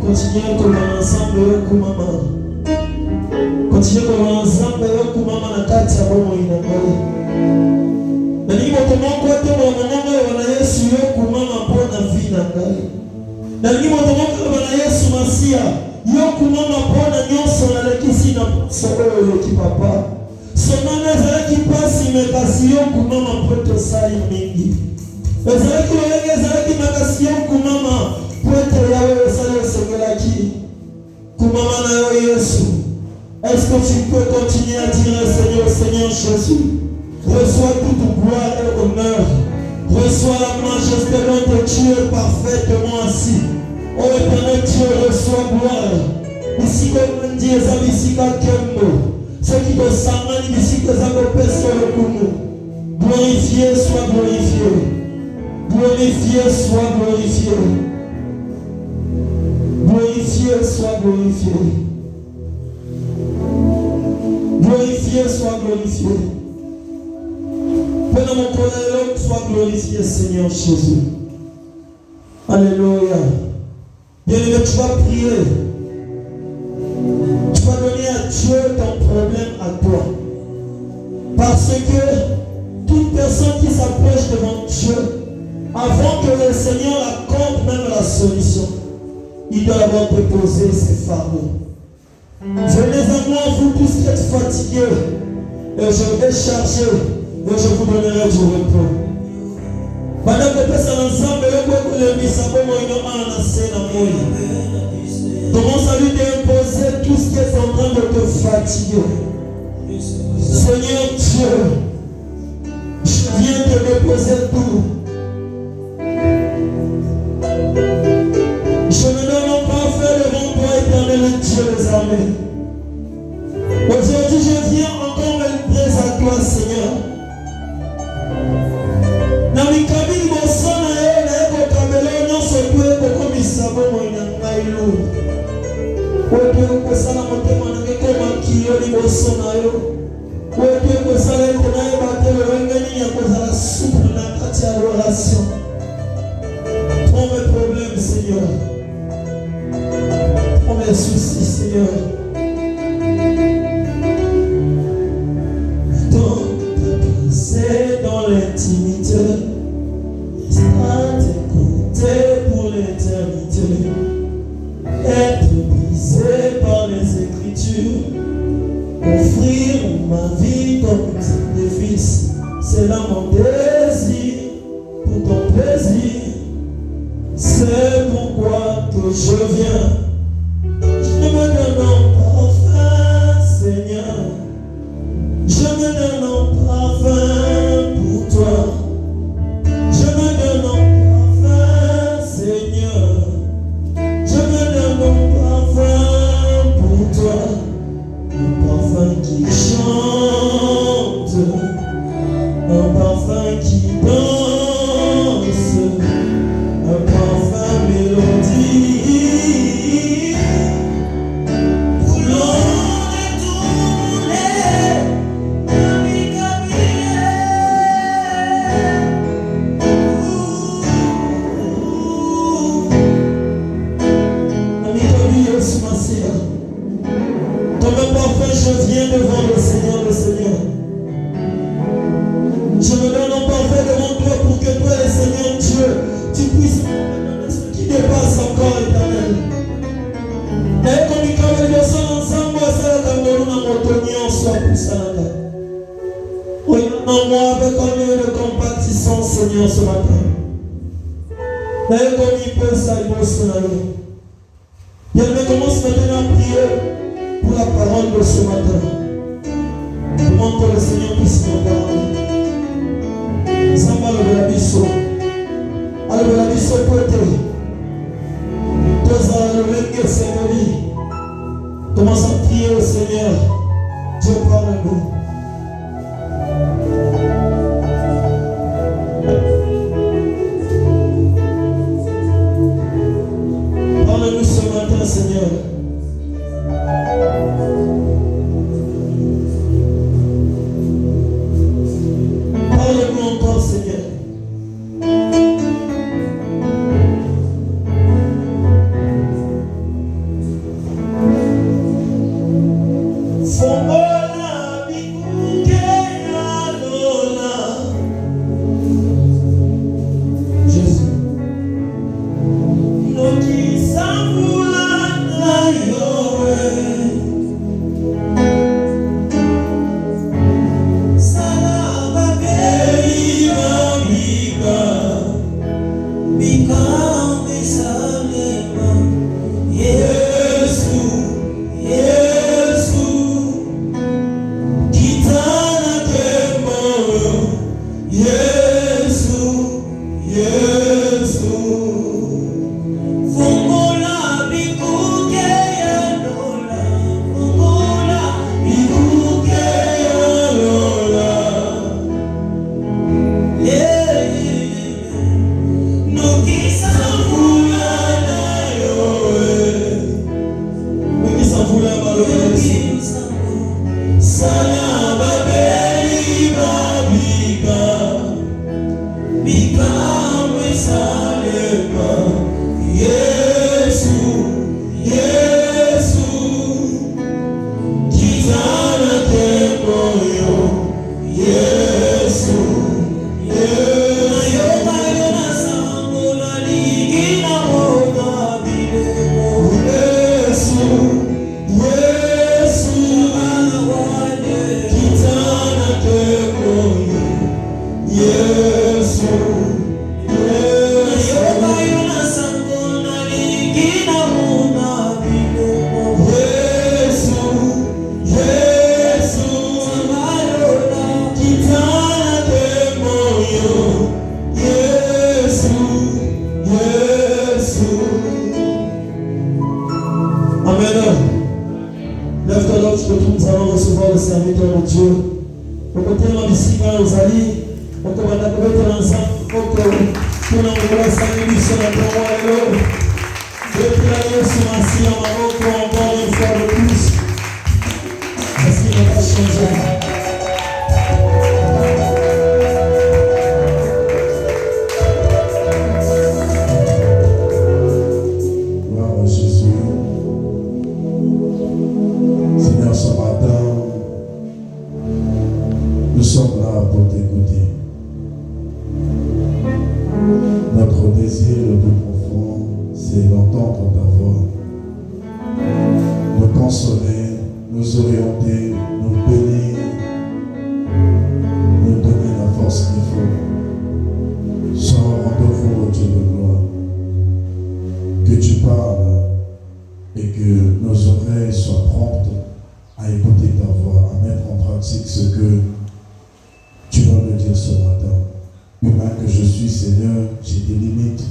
Continuez comme ensemble kumama. Continuez comme ensemble kumama na kati ya bomo inangali. Na nimo tomoko to mama wana Yesu yo kumama pona vina ngai. Na nimo tomoko wana Yesu Masia yo kumama pona nyonso na lekisi na sokolo yo kipapa. Somana zaki pasi mekasi yo kumama poto sai mingi. Ezaki oyenge ezaki makasi yo kumama poto yawe sale sogelaki. Kumama na yo Yesu. Est-ce que tu peux continuer à dire Seigneur, Seigneur Jésus, reçois toute gloire et honneur, reçois la majesté dont tu es parfaitement assis. Oh éternel Dieu, reçois gloire. Ici comme Dieu, ici Kembo, ce qui te s'amène ici que ça te pèse sur le coup. Glorifié soit glorifié, glorifié soit glorifié, glorifié soit glorifié. Glorifié soit glorifié. Pendant mon colère, soit glorifié, Seigneur Jésus. Alléluia. Bien-aimé, tu vas prier. Tu vas donner à Dieu ton problème à toi. Parce que toute personne qui s'approche devant Dieu, avant que le Seigneur accorde même la solution, il doit d'abord déposer ses fardeaux. Venez à moi, vous tous qui êtes fatigués, et je vais charger, et je vous donnerai du repos. Pendant que nous sommes ensemble, commence à lui déposer tout ce qui est en train de te fatiguer. Seigneur Dieu, je viens te déposer tout. Je ne donne pas faire devant toi, éternel Dieu des armées. Aujourd'hui, je viens encore me livrer à toi, Seigneur. Namikabili bosana yo na eko kamelo nyonso tueko komisabo moinanga ilu. Wetu kusana motema na ngekoma kiyo ni bosana yo. Wetu kusana eko na yo batele wengeni ya kozala souple na kati ya relation. Prends mes problèmes, Seigneur. Prends mes soucis, Seigneur. C'est dans l'intimité, à t'écouter pour l'éternité. je viens, je me donne en parfum, Seigneur. Je me donne en parfum pour toi. Je me donne en parfum, Seigneur. Je me donne en parfum pour toi. Un parfum qui chante, un parfum qui danse, un parfum mélodie. Je viens devant le Seigneur. Je me donne en parfait devant toi pour que toi, le Seigneur Dieu, tu puisses me donner ce qui dépasse encore, Éternel. Et comme il y a des personnes ensemble, c'est la caméra dans mon tonnier en soi pour ça. Regarde-moi avec un œil de compatissance, Seigneur, ce matin. Et comme il peut ça, il peut se nager. Bien-aimé, commence maintenant à prier pour la parole de ce matin. Demande que le Seigneur puisse nous parler. Samba le labisso. Alors le labisso côté. Deux ans le lengue Seigneur. Commence à prier au Seigneur. Dieu parle-nous. Parle-nous ce matin, Seigneur. Parle-nous encore, Seigneur. Que tu tu parles et que nos oreilles soient promptes à écouter ta voix, à mettre en pratique ce que tu vas me dire ce matin. Humain que je suis, Seigneur, j'ai des limites,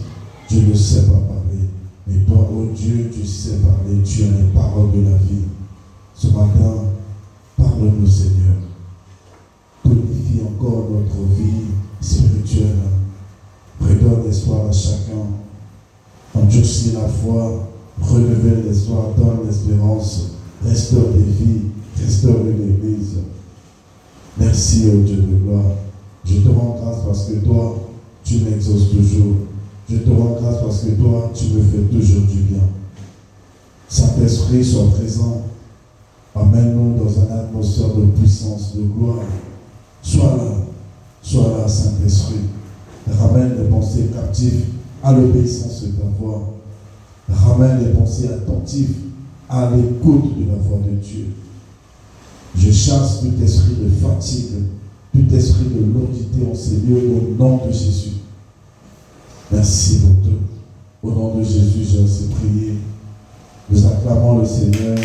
je ne sais pas parler. Mais toi, oh Dieu, tu sais parler, tu as les paroles de la vie. Ce matin, parle-nous, Seigneur. Tonifie encore notre vie spirituelle. Redonne espoir à chacun. Endurcis la foi, relever l'espoir, donne l'espérance, restaure des vies, restaure l'Église. Merci, ô Dieu de gloire. Je te rends grâce parce que toi, tu m'exauces toujours. Je te rends grâce parce que toi, tu me fais toujours du bien. Saint-Esprit, sois présent. Amène-nous dans une atmosphère de puissance, de gloire. Sois là, Saint-Esprit. Ramène les pensées captives à l'obéissance de ta voix. Ramène les pensées attentives à l'écoute de la voix de Dieu. Je chasse tout esprit de fatigue, tout esprit de lourdité en ces lieux au nom de Jésus. Merci pour tout. Au nom de Jésus, j'ai aussi prié. Nous acclamons le Seigneur.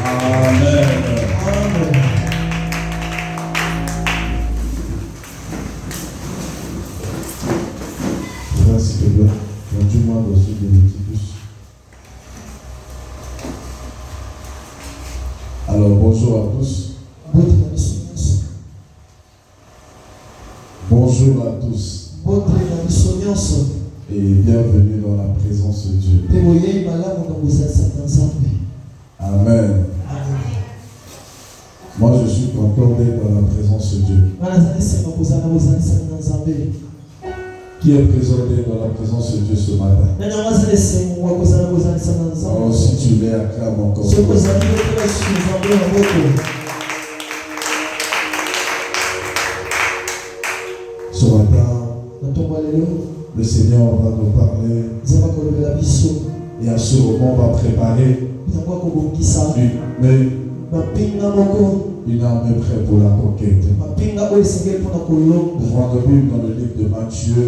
Amen. Amen. Frère, s'il te plaît, conduis-moi dans ce de l'équipus. Alors, bonjour à tous. Bonjour à tous. Et bienvenue dans la présence de Dieu. Amen. Moi, je suis content d'être dans la présence de Dieu. Qui est présent dans la présence de Dieu ce matin? Oh, si tu l'es, acclame encore. Ce matin, le Seigneur va nous parler. Et à ce moment, on va préparer une armée prête pour la conquête. Ouvrons la Bible dans le livre de Matthieu.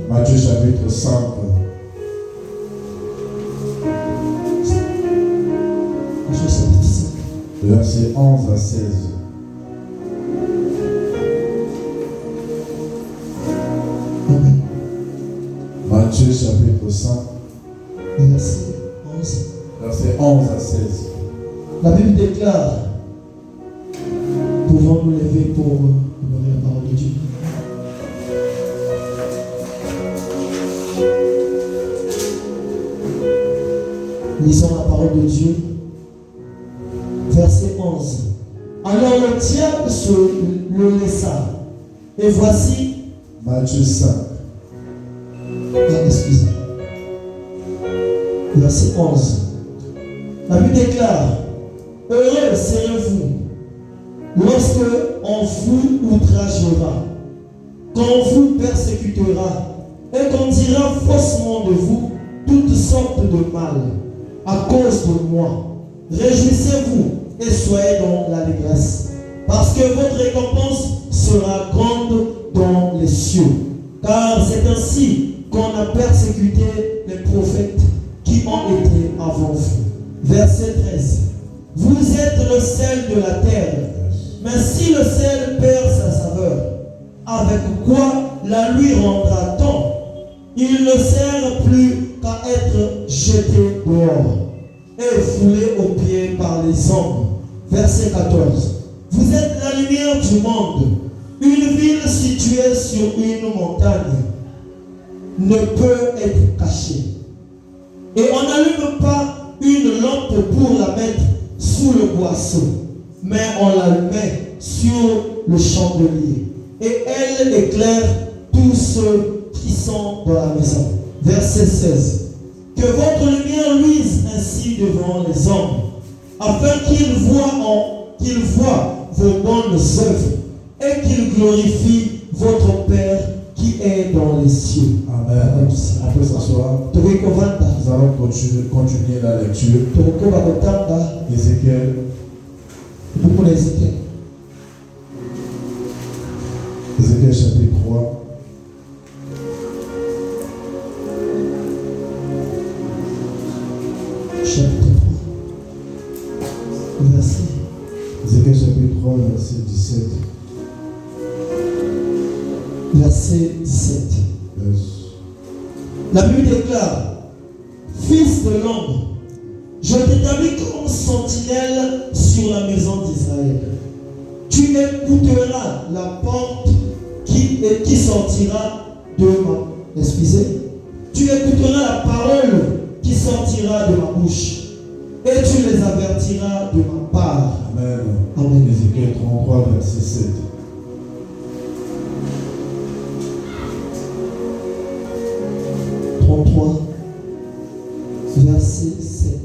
Matthieu chapitre 5. Verset 11 à 16. Matthieu chapitre 5. Verset 11 à 16. La Bible déclare, pouvons nous lever pour honorer la parole de Dieu. Lisons la parole de Dieu. Verset 11. Alors le diable le laissa. Et voici. Matthieu 5. Excusez. Verset 11. La Bible déclare, heureux serez-vous lorsque on vous outragera, qu'on vous persécutera et qu'on dira faussement de vous toutes sortes de mal à cause de moi. Réjouissez-vous et soyez dans l'allégresse, parce que votre récompense sera grande dans les cieux. Car c'est ainsi qu'on a persécuté les prophètes qui ont été avant vous. Verset 13. Vous êtes le sel de la terre, mais si le sel perd sa saveur, avec quoi la lui rendra-t-on? Il ne sert plus qu'à être jeté dehors et foulé aux pieds par les hommes. Verset 14. Vous êtes la lumière du monde. Une ville située sur une montagne ne peut être cachée. Et on n'allume pas une lampe pour la mettre sous le boisseau, mais on la met sur le chandelier et elle éclaire tous ceux qui sont dans la maison. Verset 16. Que votre lumière luise ainsi devant les hommes, afin qu'ils voient vos bonnes œuvres et qu'ils glorifient votre Père qui est dans les cieux. Amen. On peut s'asseoir. Nous allons continuer la lecture. Ézéchiel. Ézéchiel chapitre 3. verset 17. Verset 17. Yes. La Bible déclare, Fils de l'homme, je t'établis comme sentinelle sur la maison d'Israël. Tu écouteras la porte qui sortira de ma... Excusez. Tu écouteras la parole qui sortira de ma bouche. Et tu les avertiras de ma part. Amen. Amen. Ézéchiel 33, verset 7. Verset 7.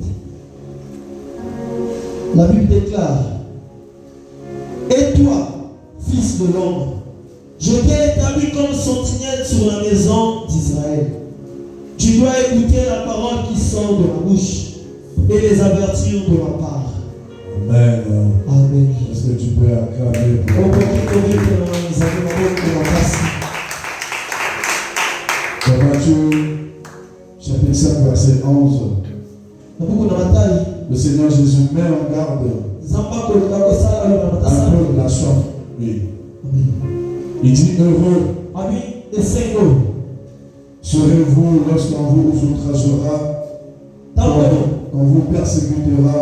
La Bible déclare, et toi, fils de l'homme, je t'ai établi comme sentinelle sur la maison d'Israël. Tu dois écouter la parole qui sort de ma bouche et les avertir de ma part. Amen. Amen. Est-ce que tu peux acclamer pour Dans Matthieu, chapitre 5, verset 11. Le Seigneur Jésus met en garde un peu la soif. Oui. Il dit heureux serez-vous lorsqu'on vous outragera, on vous persécutera,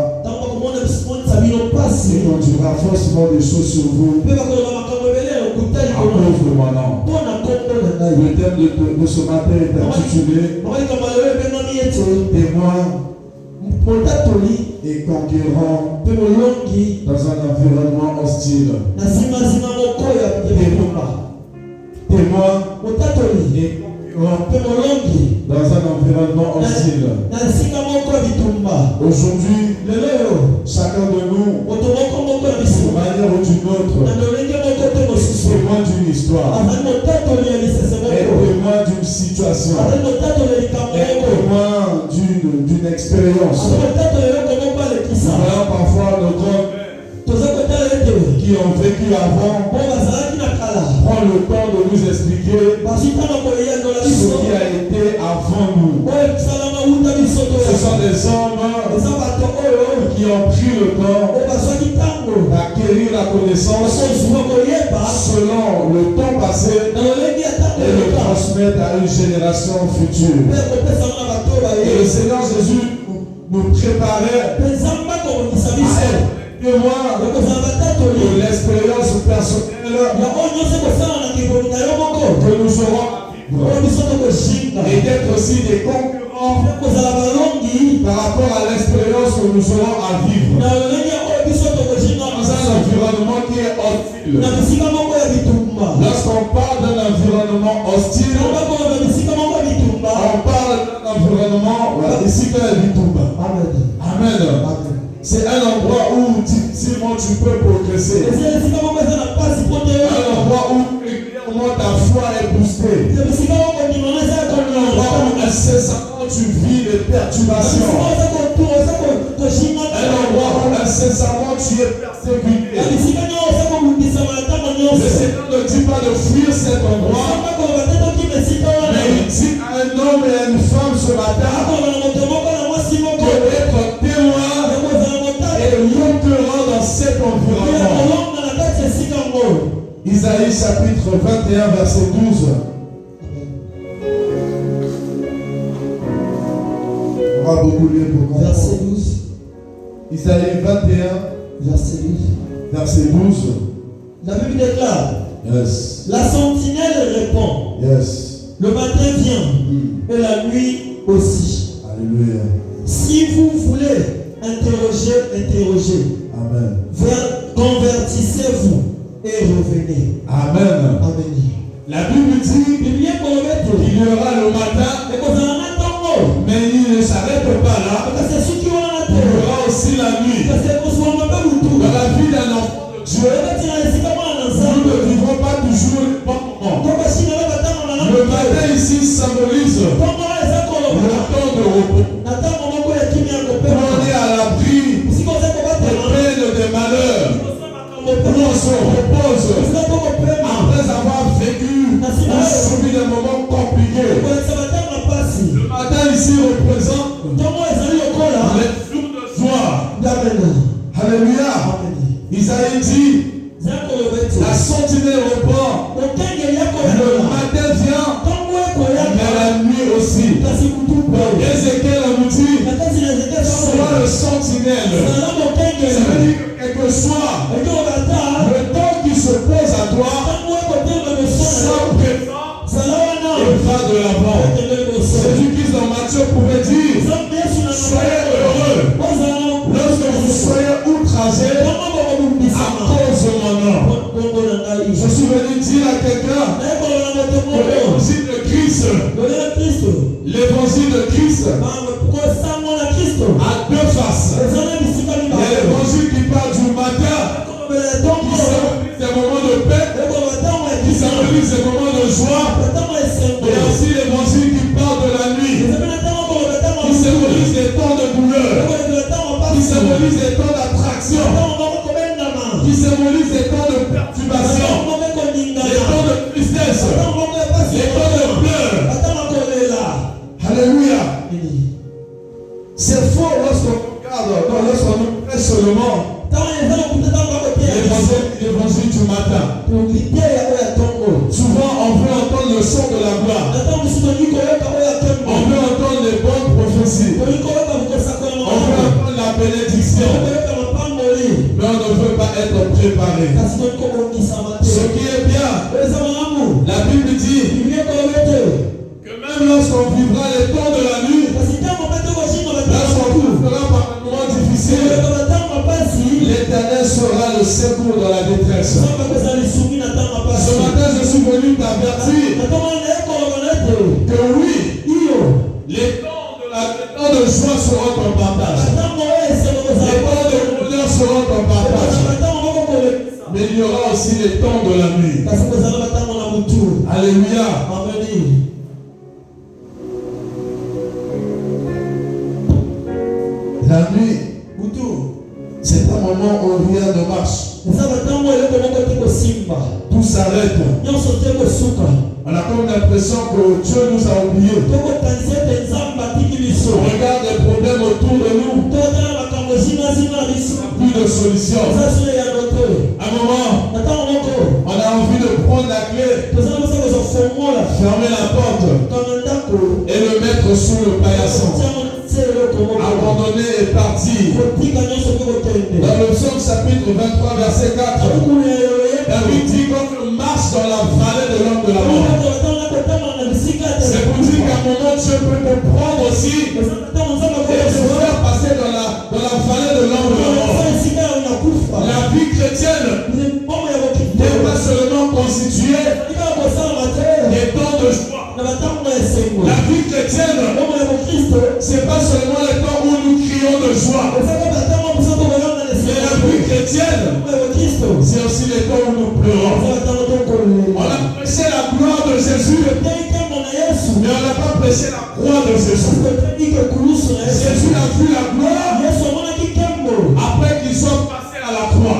et on dira forcément des choses sur vous à cause de mon nom. Le thème de ce matin est intitulé Témoins et conquérants dans un environnement hostile. Témoins et dans un environnement hostile. Aujourd'hui, chacun de nous, d'une manière ou d'une autre, est témoin d'une histoire, est témoin d'une situation, est témoin d'une expérience. Nous voyons parfois nos grands-mères qui ont vécu avant prendre le temps de nous expliquer ce qui a été avant nous. Ce sont des hommes qui ont pris le temps d'acquérir la connaissance selon le temps passé et le transmettre à une génération future. Et le Seigneur Jésus nous préparait à être témoins de l'expérience personnelle que nous aurons et d'être aussi des concurrents par rapport à l'expérience que nous aurons à vivre dans un environnement qui est hostile. Lorsqu'on parle d'un environnement hostile, on parle d'un environnement ici que la Bitumba. Amen. C'est un endroit où difficilement tu peux progresser. Un endroit où régulièrement ta foi est boostée. Un endroit où incessamment tu vis des perturbations. Un endroit où incessamment tu es persécuté. Le Seigneur ne dit pas de fuir cet endroit, mais il dit à un homme et à une femme ce matin de être témoin et monteront dans cet environnement. Isaïe chapitre 21 verset 12. On va beaucoup lire pour comprendre. Verset 12. Isaïe 21 verset 12. Verset 12. La Bible déclare. Yes. La sentinelle répond. Yes. Le matin vient et la nuit aussi. Alléluia. Si vous voulez interroger. Amen. Convertissez-vous et revenez. Amen. Amen. La Bible dit qu'il y aura le matin, mais il ne s'arrête pas là. Il y aura aussi la nuit. Dans la vie d'un enfant de Dieu, nous ne vivons pas toujours les bons moments. Le matin ici symbolise le temps de repos. On est à l'abri des peines, des malheurs. Où on se repose après avoir vécu ou subi des moments compliqués. Le matin ici représente les jours de joie. Alléluia. Isaïe dit dans Matthieu pouvait dire, soyez heureux lorsque vous soyez outragés à cause de mon nom. Je suis venu dire à quelqu'un que l'évangile de Christ, a deux faces. Il y a l'évangile qui parle du matin, qui symbolise des moments de paix, qui symbolise des moments de joie. Il y a aussi l'évangile qui parle de la nuit, qui symbolise des temps de douleur, qui symbolise des temps d'attraction, qui symbolise des temps de perturbation, des temps de tristesse, des temps de pleurs. Alléluia. C'est faux lorsqu'on regarde, lorsqu'on nous presse seulement l'évangile du matin. Souvent on veut entendre le son de la gloire. On veut entendre les bonnes prophéties. On veut entendre la bénédiction. Mais on ne veut pas être préparé. Ce qui est bien, la Bible dit que même lorsqu'on vivra les temps de la nuit, lorsqu'on fera par un moment difficile, l'Éternel sera le secours dans la détresse. Ce matin, je suis venu t'avertir que oui, les temps de joie seront ton partage. Les temps de bonheur seront ton partage. Mais il y aura aussi les temps de la nuit. Alléluia. La nuit, c'est un moment où rien ne marche. Tout s'arrête. On a comme l'impression que Dieu nous a oubliés. On regarde les problèmes autour de nous. Plus de solution. À un moment, on a envie de prendre la clé, fermer la porte et le mettre sous le paillasson. Abandonner et partir. Dans le psaume chapitre 23 verset 4, David dit qu'on marche dans la vallée de l'homme de la mort. C'est pour dire qu'à un moment Dieu peut te prendre aussi et te faire passer dans la vallée de l'homme de la mort. La vie chrétienne n'est pas seulement constituée des temps de joie. La vie chrétienne, c'est pas seulement les temps où nous crions de joie. Mais la vie chrétienne, c'est aussi les temps où nous pleurons. On a prêché la gloire de Jésus, mais on n'a pas prêché la croix de Jésus. Jésus a vu la gloire après qu'il soit passé à la croix.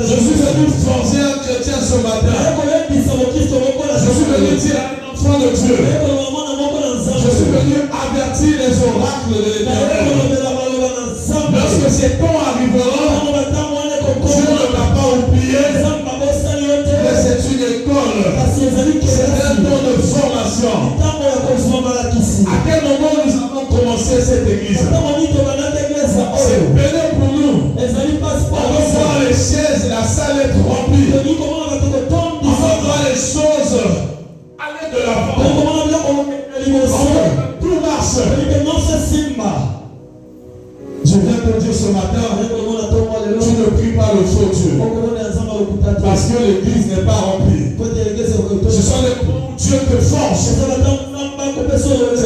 Je suis venu forger un chrétien ce matin. Je suis venu dire à un enfant de Dieu. Je suis venu avertir les oracles de l'Éternel. Lorsque ces temps arriveront, Dieu ne va pas oublier. Mais c'est une école. C'est un temps de formation. À quel moment nous avons commencé cette église? C'est pénible pour nous. On va voir les chaises et la salle être remplie. On va voir les choses aller de l'avant. Tout marche. Je viens te dire ce matin, tu ne pries pas le faux Dieu. Parce que l'église n'est pas remplie. Ce sont les moments où Dieu te force. Ce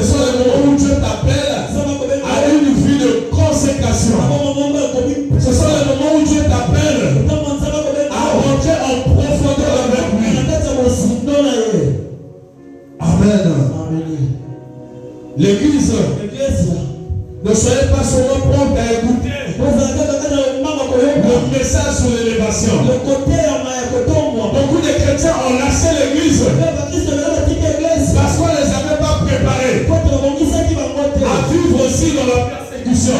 sont les moments où Dieu t'appelle à une vie de consécration. Ce sont les moments où Dieu t'appelle à rentrer en profondeur avec lui. Amen. L'église, ne soyez pas seulement prompt à écouter le message sur l'élévation. Beaucoup de chrétiens ont lâché l'église parce qu'on ne les avait pas préparés à vivre aussi dans la persécution.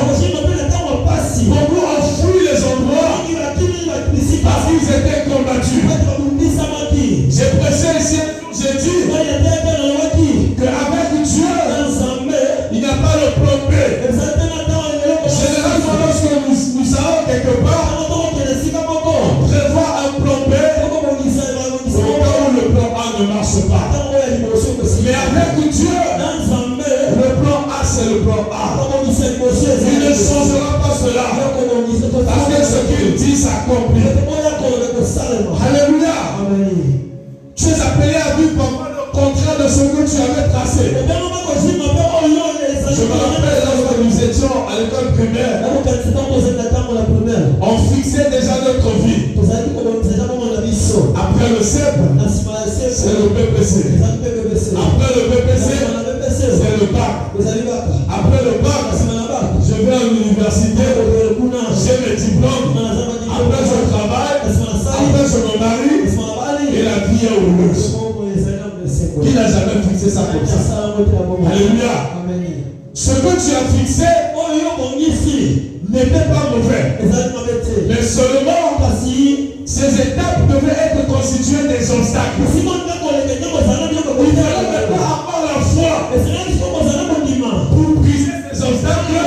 Beaucoup ont fui les endroits parce qu'ils étaient combattus. J'ai prêché ici, j'ai dit qu'avec Dieu, il n'y a pas de plan B. Généralement, lorsque nous allons quelque part, on prévoit un plan B au cas où le plan A ne marche pas. Mais avec Dieu, c'est le plan A. Kama msaidizi Il ne changera pas cela. Parce que ce qu'il dit s'accomplit. Alléluia. Tu es appelé à vivre parfois le contraire de ce que tu avais tracé. Je me rappelle lorsque nous étions à l'école primaire, on fixait déjà notre vie. Après le CEP, c'est le BPC. Après le BPC, c'est le bac. Après le bac, je vais à l'université, j'ai mes diplômes. Après je travaille, après je me marie et la vie est heureuse. Qui n'a jamais fixé ça comme ça? Alléluia. Ce que tu as fixé n'était pas mauvais. Mais seulement ces étapes devaient être constituées des obstacles. Il fallait maintenant avoir la foi pour briser ces obstacles et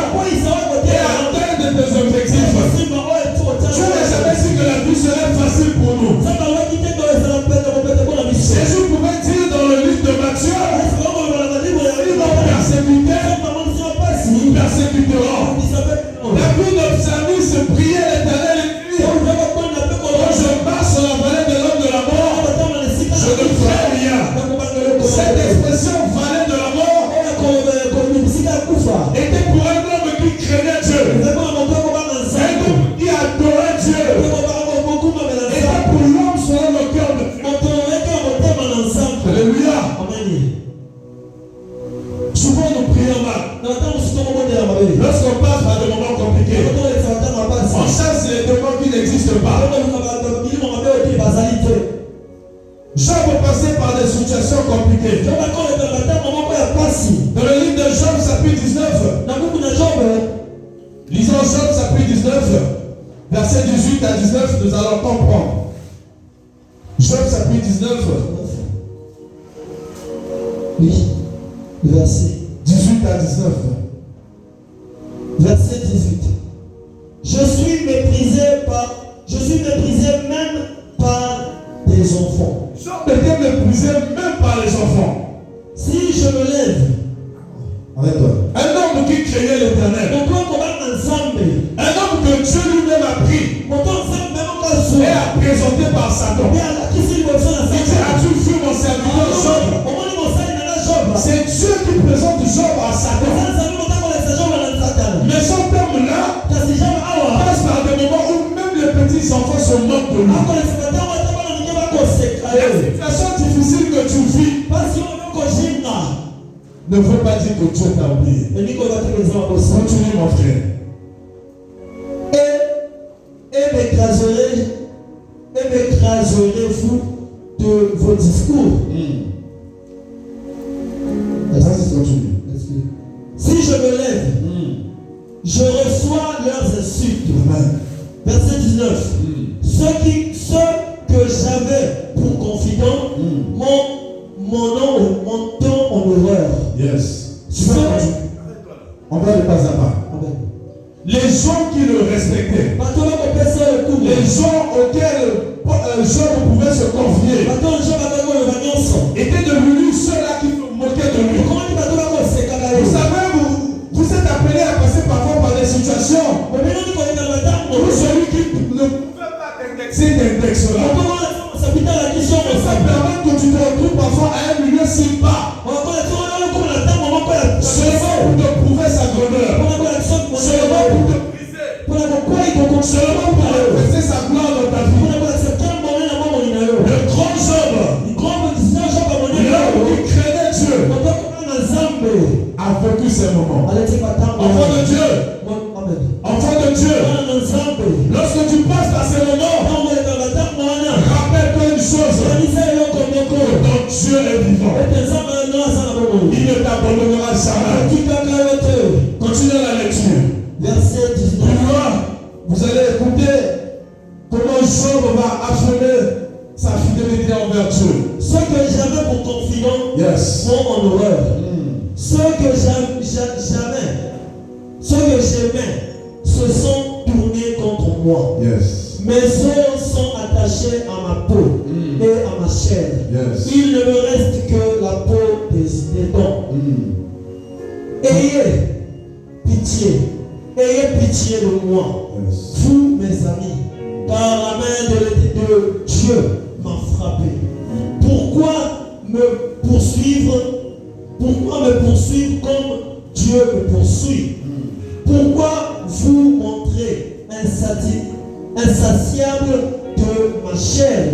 atteindre tes objectifs. Tu n'as jamais dit que la vie serait facile pour nous. Jésus pouvait dire dans le livre de Matthieu, ils vont persécuter, nous persécuterons. David de Psalmis priait l'Éternel et dit, quand je marche sur la vallée de l'homme de la mort, je ne ferai rien. Cette expression vallée de la mort était pour un homme qui craignait Dieu, un homme qui adorait Dieu, était pour l'homme selon le cœur de Dieu. Alléluia. Souvent nous prions mal. Lorsqu'on passe par des moments compliqués, on chasse les démons qui n'existent pas. Job passait par des situations compliquées. Dans le livre de Job, chapitre 19, lisons Job, chapitre 19, versets 18 à 19, nous allons comprendre. Job, chapitre 19. Oui, verset 18 à 19. Verset 18. Je suis méprisé même par des enfants. Job était méprisé même par les enfants. Si je me lève, arrête-toi. Un homme qui craignait l'Éternel, un homme que Dieu lui-même a pris et a présenté par Satan. Il dit, as-tu vu mon serviteur Job? C'est Dieu qui présente Job à Satan. Mais son homme-là passe par des moments où même les petits enfants se moquent de lui. La situation difficile que tu vis ne veut pas dire que Dieu t'a oublié. Continue mon frère. Et m'écraserez-vous de vos discours. Si je me lève, je reçois leurs insultes. Verset 19. Ceux que j'avais pour confident mon temps en horreur. Yes. On va le pas à pas. Les gens qui le respectaient, les gens auxquels Job pouvait se confier, étaient devenus ceux-là qui se moquaient de lui. Vous savez, vous êtes appelés à passer parfois par des situations où celui qui ne pouvait pas t'indexer t'indexe-là. Ça permet que tu te retrouves parfois à un milieu si bas. Seulement pour te prouver sa grandeur. Seulement pour te briser. Seulement pour manifester sa gloire dans ta vie. Le grand Job, l'homme qui craignait Dieu, a vécu ces moments. Enfant de Dieu, lorsque tu passes par ces moments, rappelle-toi une chose, que ton Dieu est vivant. Il ne t'abandonnera jamais. Continue la lecture. Verset 19. Vous allez écouter comment Job va affirmer sa fidélité envers Dieu. Ceux que j'avais pour confident sont en horreur. Ceux que j'aimais se sont tournés contre moi. Mes os sont attachés à ma peau et à ma chair. Il ne me reste que la peau des dents. Et ayez pitié de moi, vous mes amis, car la main de Dieu m'a frappé. Pourquoi me poursuivre comme Dieu me poursuit? Pourquoi vous montrez insatiable de ma chair?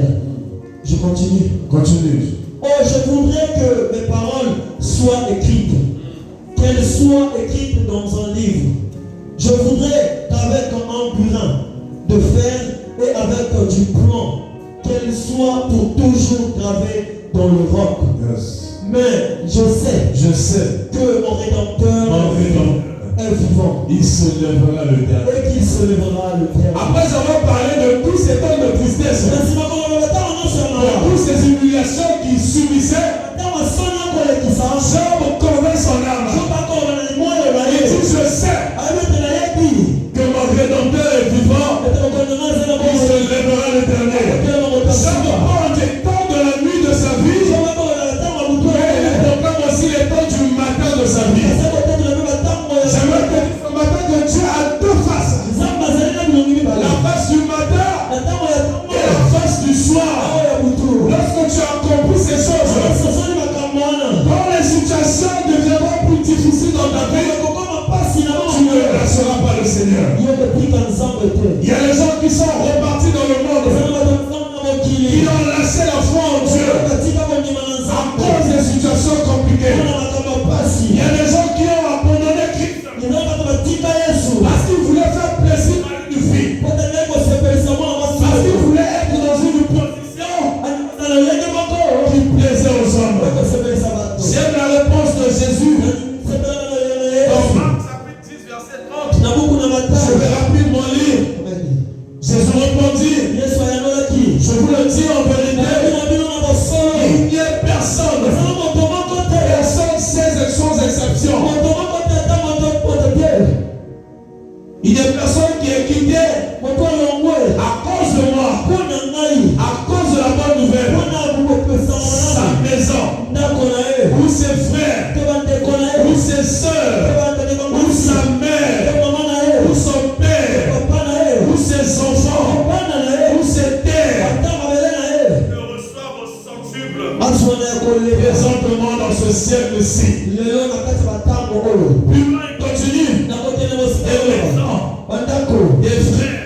Je continue. Continue. Oh, je voudrais que mes paroles soient écrites, qu'elles soient écrites dans un livre. Je voudrais qu'avec un burin de fer et avec du plomb, qu'elles soient pour toujours gravées dans le roc. Yes. Mais je sais que mon Rédempteur est vivant. Il se lèvera le dernier. Et qu'il se lèvera le dernier. Après avoir parlé de tous ces temps de tristesse, de toutes ces humiliations qui subissaient, Job convainc son âme. Il dit, je sais que mon Rédempteur est vivant. Il se lèvera le dernier. Job prend des temps de la nuit de sa vie, mais il proclame aussi les temps du matin de sa vie. J'aimerais te dire ce matin que Dieu a deux faces. La face du matin et la face du soir. Lorsque tu as compris ces choses, quand les situations deviendront plus difficiles dans ta vie, tu ne lâcheras pas le Seigneur. Il y a des gens qui sont repartis dans le monde, qui ont lâché la foi en Dieu à cause des situations compliquées. Il y a des gens qui ont abandonné Christ parce qu'ils voulaient faire plaisir à une fille, parce qu'ils voulaient être dans une position qui plaisait aux hommes. J'aime la réponse de Jésus dans Marc chapitre 10 verset 30. Je vais rapidement lire. Jésus répondit, je vous le dis en vérité, il n'y a personne sans exception. Il n'y a personne qui est quitté à cause de moi, à cause de la bonne nouvelle, sa maison, ou ses frères, ou ses soeurs, ou sa mère, ou son père, ou ses enfants, ou ses terres, ne reçoivent au centuple présentement dans ce siècle-ci. Plus loin il continue. Des frères,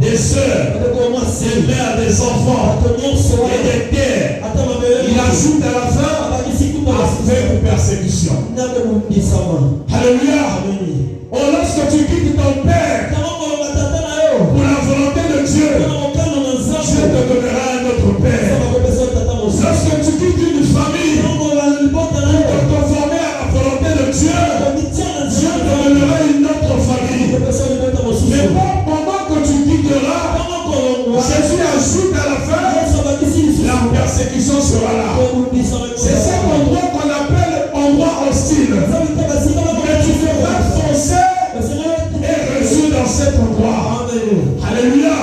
des sœurs, des mères, des enfants et des terres. Il ajoute à la fin avec persécution. Alléluia. Oh, lorsque tu quittes ton père pour la volonté de Dieu, Dieu te donnera un autre père. Lorsque tu quittes une famille pour te conformer à la volonté de Dieu, Dieu te donnera une autre famille. Mais pendant que tu quitteras, Jésus ajoute à la fin, la persécution sera là. C'est cet endroit qu'on appelle endroit hostile. Mais tu devras foncer et résoudre dans cet endroit. Alléluia.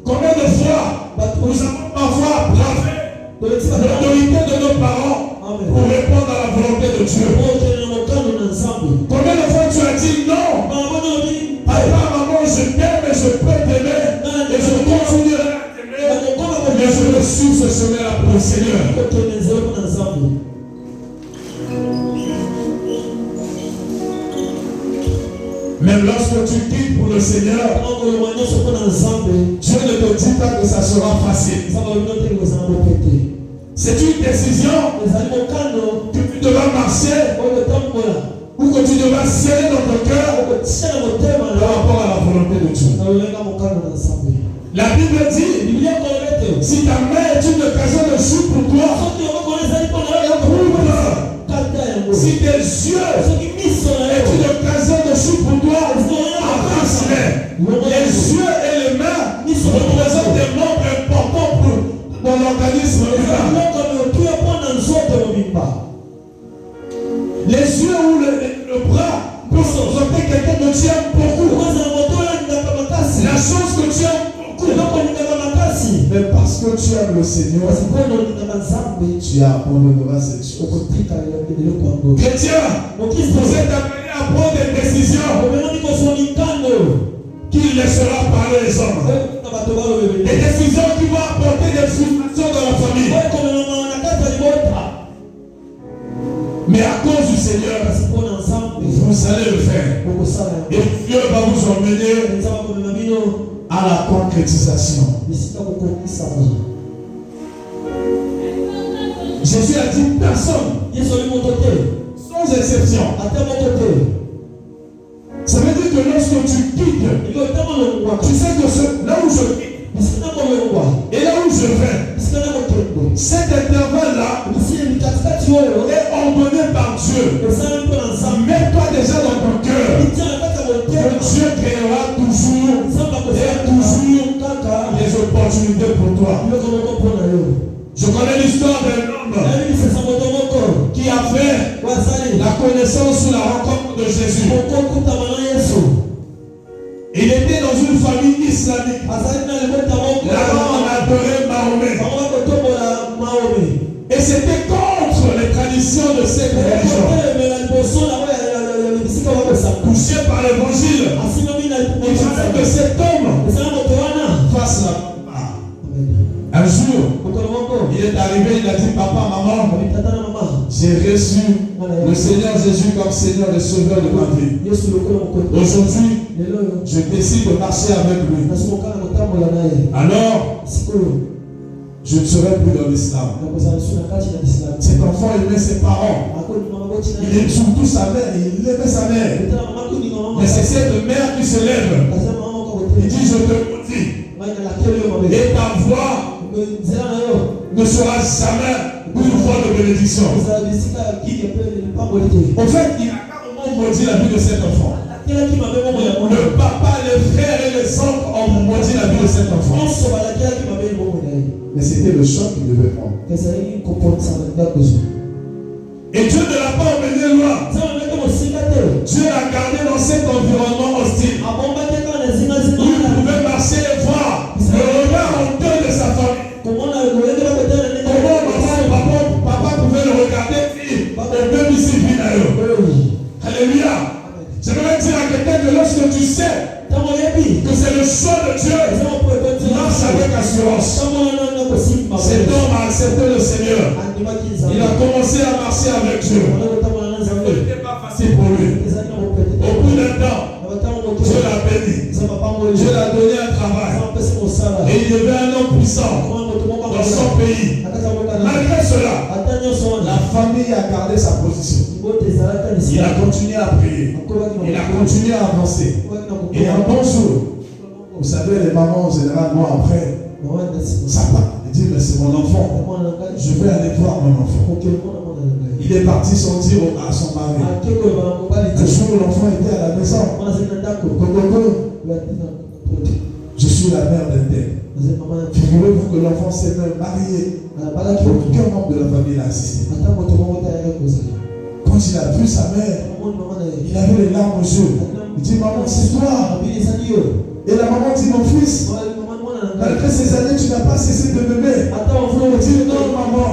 Combien de fois nous avons parfois bravé l'autorité de nos parents pour répondre à la volonté de Dieu? Combien de fois tu as dit non? Papa, maman, je t'aime et je peux t'aimer et je continuerai à t'aimer, mais je ne suis ce chemin-là pour le Seigneur. Même lorsque tu quittes pour le Seigneur, Dieu ne te dit pas que ça sera facile. C'est une décision que tu devras marcher ou que tu devras sceller dans ton cœur par rapport à la volonté de Dieu. La Bible dit, si ta main est une occasion de chute pour toi, si tes yeux est une occasion de chute pour toi, embrasse-les. Les yeux et les mains représentent des membres importants dans l'organisme humain. Les yeux ou le bras peuvent représenter quelqu'un que tu aimes beaucoup. La chose que tu aimes beaucoup, mais parce que tu aimes le Seigneur, tu abandonneras cette chose. Chrétien, vous êtes appelé à prendre des décisions qui laissera parler les hommes. Des décisions qui vont apporter des frustrations dans la famille. Mais à cause du Seigneur, vous allez le faire. Et Dieu va vous emmener à la concrétisation. Jésus a dit personne, sans exception. Ça veut dire que lorsque tu quittes, tu sais que là où je quitte et là où je vais, cet intervalle-là est ordonné par Dieu. Mets-toi déjà dans ton cœur que Dieu créera toujours et toujours des opportunités pour toi. Je connais l'histoire d'un homme qui a fait la connaissance ou la rencontre de Jésus. Il était dans une famille islamique. Là-bas, on adorait Mahomet. Et c'était contre les traditions de cette religion. Touché par l'évangile, il fallait que cet homme fasse la part. Un jour, il est arrivé, il a dit, papa, maman, j'ai reçu le Seigneur Jésus comme Seigneur et Sauveur de ma vie. Aujourd'hui, je décide de marcher avec lui. Alors, je ne serai plus dans l'islam. Cet enfant aimait ses parents. Il aimait surtout sa mère. Il aimait sa mère. Mais c'est cette mère qui se lève. Il dit, je te maudis. Et ta voix ne sera jamais une voix de bénédiction. En fait, il a carrément maudit la vie de cet enfant. Le papa, les frères et les oncles ont maudit la vie de cet enfant. Mais c'était le choc qu'il devait prendre. Et Dieu ne l'a pas emmené loin. Dieu l'a gardé dans cet environnement hostile. Où il pouvait marcher et voir le regard honteux de sa famille. Comment papa pouvait le regarder et même ici, alléluia. Je vais dire à quelqu'un que lorsque tu sais que c'est le choix de Dieu, marche avec assurance. Cet homme a accepté le Seigneur. Il a commencé à marcher avec Dieu. Ça n'était pas facile pour lui. Au bout d'un temps, Dieu l'a béni. Dieu l'a donné un travail. Et il devait un homme puissant dans son pays. Malgré cela, la famille a gardé sa position. Il a continué à prier. Il a continué à avancer. Et un bon jour, vous savez, les mamans, généralement, après, ça part. Il dit, mais c'est mon enfant. Je vais aller voir mon enfant. Il est parti sans dire à son mari. Un jour, l'enfant était à la maison. Je suis la mère d'un tel. Figurez-vous que l'enfant s'est même marié. Aucun membre de la famille l'a assisté. Quand il a vu sa mère, il avait les larmes aux yeux. Il dit, maman, c'est toi. Et la maman dit, mon fils, malgré ces années, tu n'as pas cessé de m'aimer. Il dit, non, maman,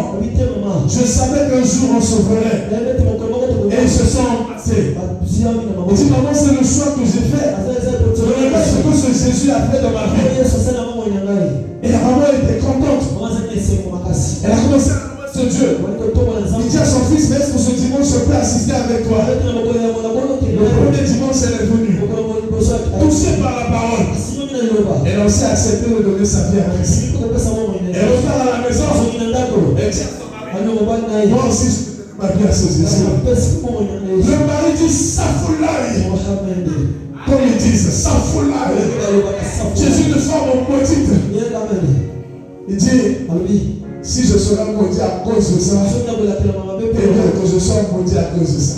je savais qu'un jour on sauverait. Et ils se sont passés. Il dit, maman, c'est le choix que j'ai fait. Je regarde ce que ce Jésus a fait dans ma vie. Et la maman était contente. Elle a commencé à louer ce Dieu. Il dit à son fils, mais est-ce que ce dimanche je peux assister avec toi? Le premier dimanche, elle est venue. Touchée par la parole. Elle a aussi accepté de donner sa vie à Christ. Elle repart à la maison. Elle dit à son mari, moi aussi je donne ma vie à ce Jésus. Le mari dit, Safoulaï. Comme ils disent, Safoulaï. Jésus de forme maudite. Il dit, si je serai maudit à cause de ça, et que je sois maudit à cause de ça.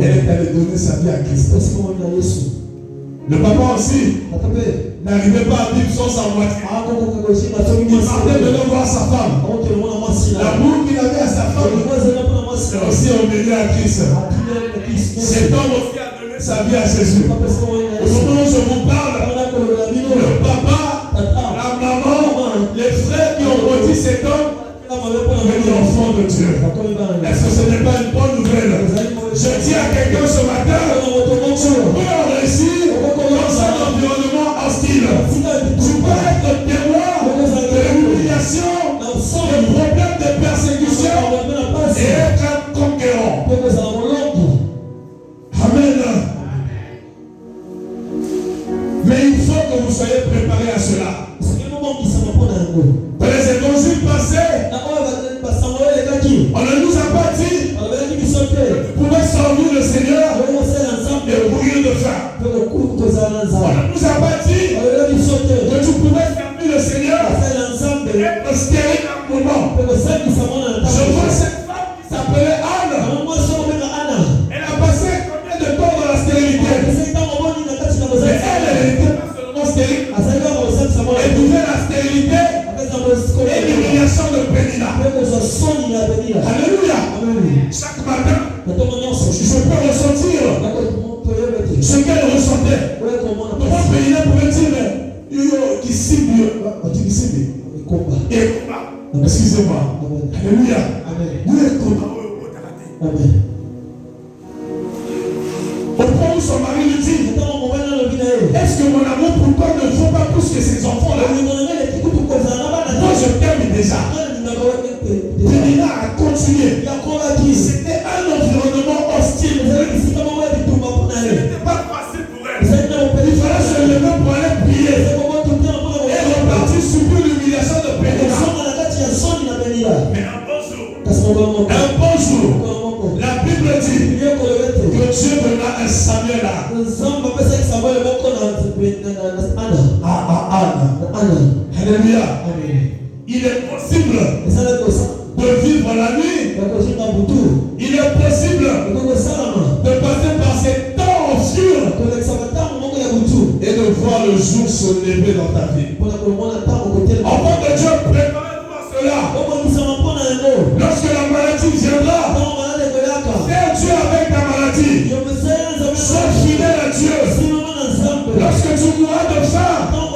Elle est allée donner sa vie à Christ. Le papa aussi n'arrivait pas à vivre sans sa moitié. Il partait de voir sa femme. L'amour qu'il avait à sa femme est aussi emmené à Christ. Cet homme aussi a donné sa vie à Jésus. Au moment où je vous parle, le papa, la maman, les frères qui ont qui cet homme est l'enfant de Dieu. Est-ce que ce n'est pas une bonne nouvelle? Je dis à quelqu'un ce matin, tu peux réussir dans un environnement hostile. Tu peux être témoin de l'humiliation, de problèmes de persécution et être un conquérant. Amen. Mais il faut que vous soyez préparés à cela. Dans les évangiles passés, on ne nous a pas dit que vous pouvez servir le Seigneur et mourir de faim. On ne nous a pas dit que tu pouvais servir le Seigneur et être stérile un moment. Je vois cette femme qui s'appelait Anne. Elle a passé combien de temps dans la stérilité? Mais elle n'était pas seulement stérile. Elle vivait la stérilité et l'humiliation de Pénina. Alléluia. Chaque matin, je peux ressentir ce qu'elle ressentait. Comment Pénina pouvait dire, mais qui cible, excusez-moi. Alléluia. Amen. Au point où son mari lui dit, est-ce que mon amour pour toi ne vaut pas plus que ces enfants-là? Moi je t'aime déjà. Pénina a continué. C'était un environnement hostile. Ce n'était pas facile pour elle. Il fallait se lever pour aller prier. Elle repartit subir l'humiliation de Pénina. Mais un bon jour, la Bible dit que Dieu donna un Samuel à Anne. Alléluia. Il est possible de vivre la nuit. Il est possible de passer par ces temps obscurs et de voir le jour se lever dans ta vie. Enfant de Dieu, préparez-vous à cela. Lorsque la maladie viendra, fais Dieu avec ta maladie. Sois fidèle à Dieu. Lorsque tu mourras de faim, rends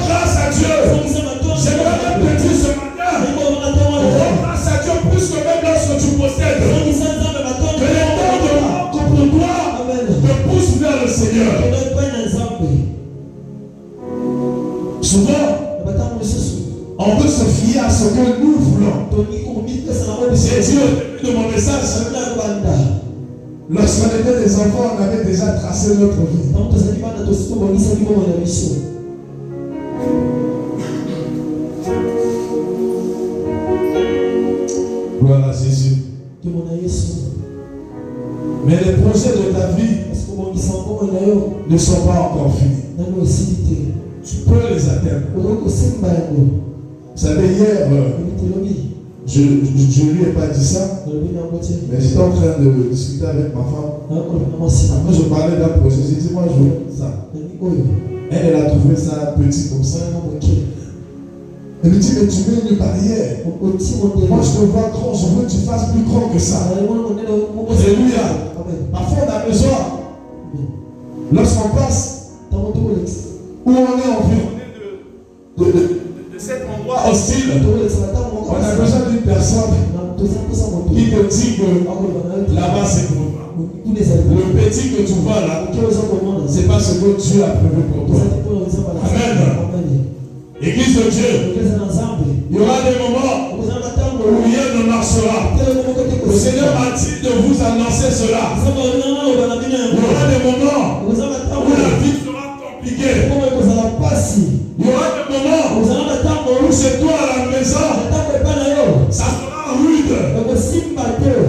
grâce à Dieu. J'aimerais même te dire ce matin, rends grâce à Dieu plus que même lorsque tu possèdes. Que les temps de manque pour toi te poussent vers le Seigneur. Souvent, on veut se fier à ce que nous voulons. J'ai dit au début de mon message, lorsqu'on était des enfants, on avait déjà tracé notre vie. Gloire à Jésus. Mais les projets de ta vie ne sont pas encore finis. Tu peux les atteindre. Vous savez, hier, je ne lui ai pas dit ça, mais j'étais en train de discuter avec ma femme. Après, je parlais d'un projet. J'ai dit, moi, je veux ça. Elle a trouvé ça petit comme ça. Elle me dit, mais tu mets une barrière. Moi, je te vois grand, je veux que tu fasses plus grand que ça. Alléluia. Parfois, on a besoin, lorsqu'on passe, où on est environné de cet endroit hostile, on a besoin d'une personne qui te dit que là-bas c'est pour toi. Le petit que tu vois là, c'est pas ce que Dieu a prévu pour toi. Amen. Église de Dieu, il y aura des moments où rien ne marchera. Le Seigneur m'a dit de vous annoncer cela. Il y aura des moments où la vie sera compliquée. Il y aura des moments où c'est toi à la maison, ça sera rude.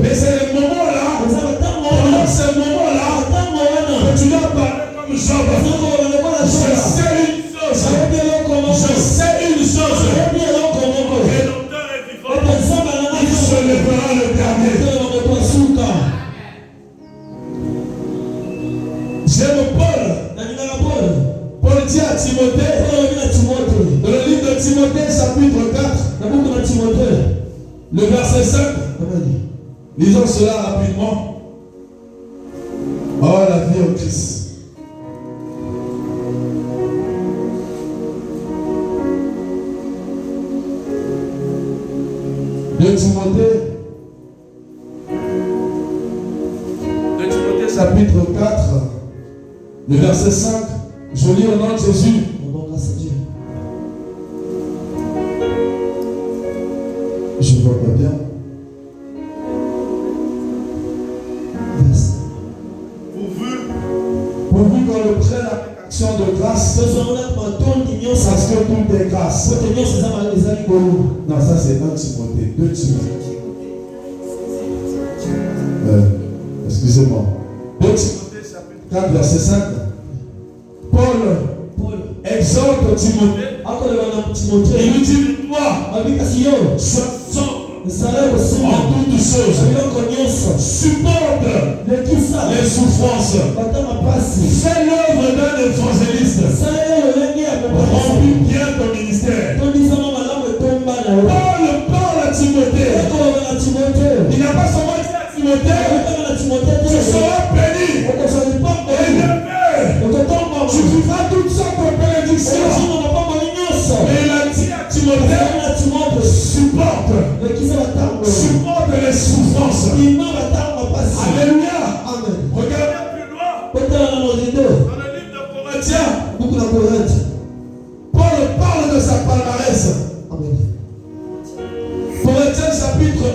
Mais c'est les moments là, pendant ces moments là, que tu dois parler comme Job. Je sais une chose, que l'auteur est vivant, il se lèvera le dernier. J'aime Paul. Paul dit à Timothée, dans le livre de Timothée, chapitre 4, le verset 5, lisons cela rapidement. Oh, la vie en Christ. 2 Timothée chapitre 4, le verset 5. Je lis au nom de Jésus. Rendons grâce à Dieu. Je ne vois pas bien. Pourvu qu'on le prenne avec action de grâce, parce que tout est grâce. Non, ça c'est 1 Timothée, 2 Timothée. Excusez-moi. 2 Timothée chapitre 4, verset 5. Paul exhorte Timothée. Il lui dit, toi, sois sobre en toutes choses. Supporte les souffrances. Fais l'œuvre d'un évangéliste. Remplis bien ton ministère. Paul parle à Timothée. Il n'a pas seulement dit à Timothée, tu seras béni et élevé. Tu vivras toutes sortes de bénédictions. Et il a dit à Timothée, supporte les souffrances. Alléluia. Regardez plus loin. Dans le livre de Corinthiens, Paul parle de sa palmarès. Corinthiens chapitre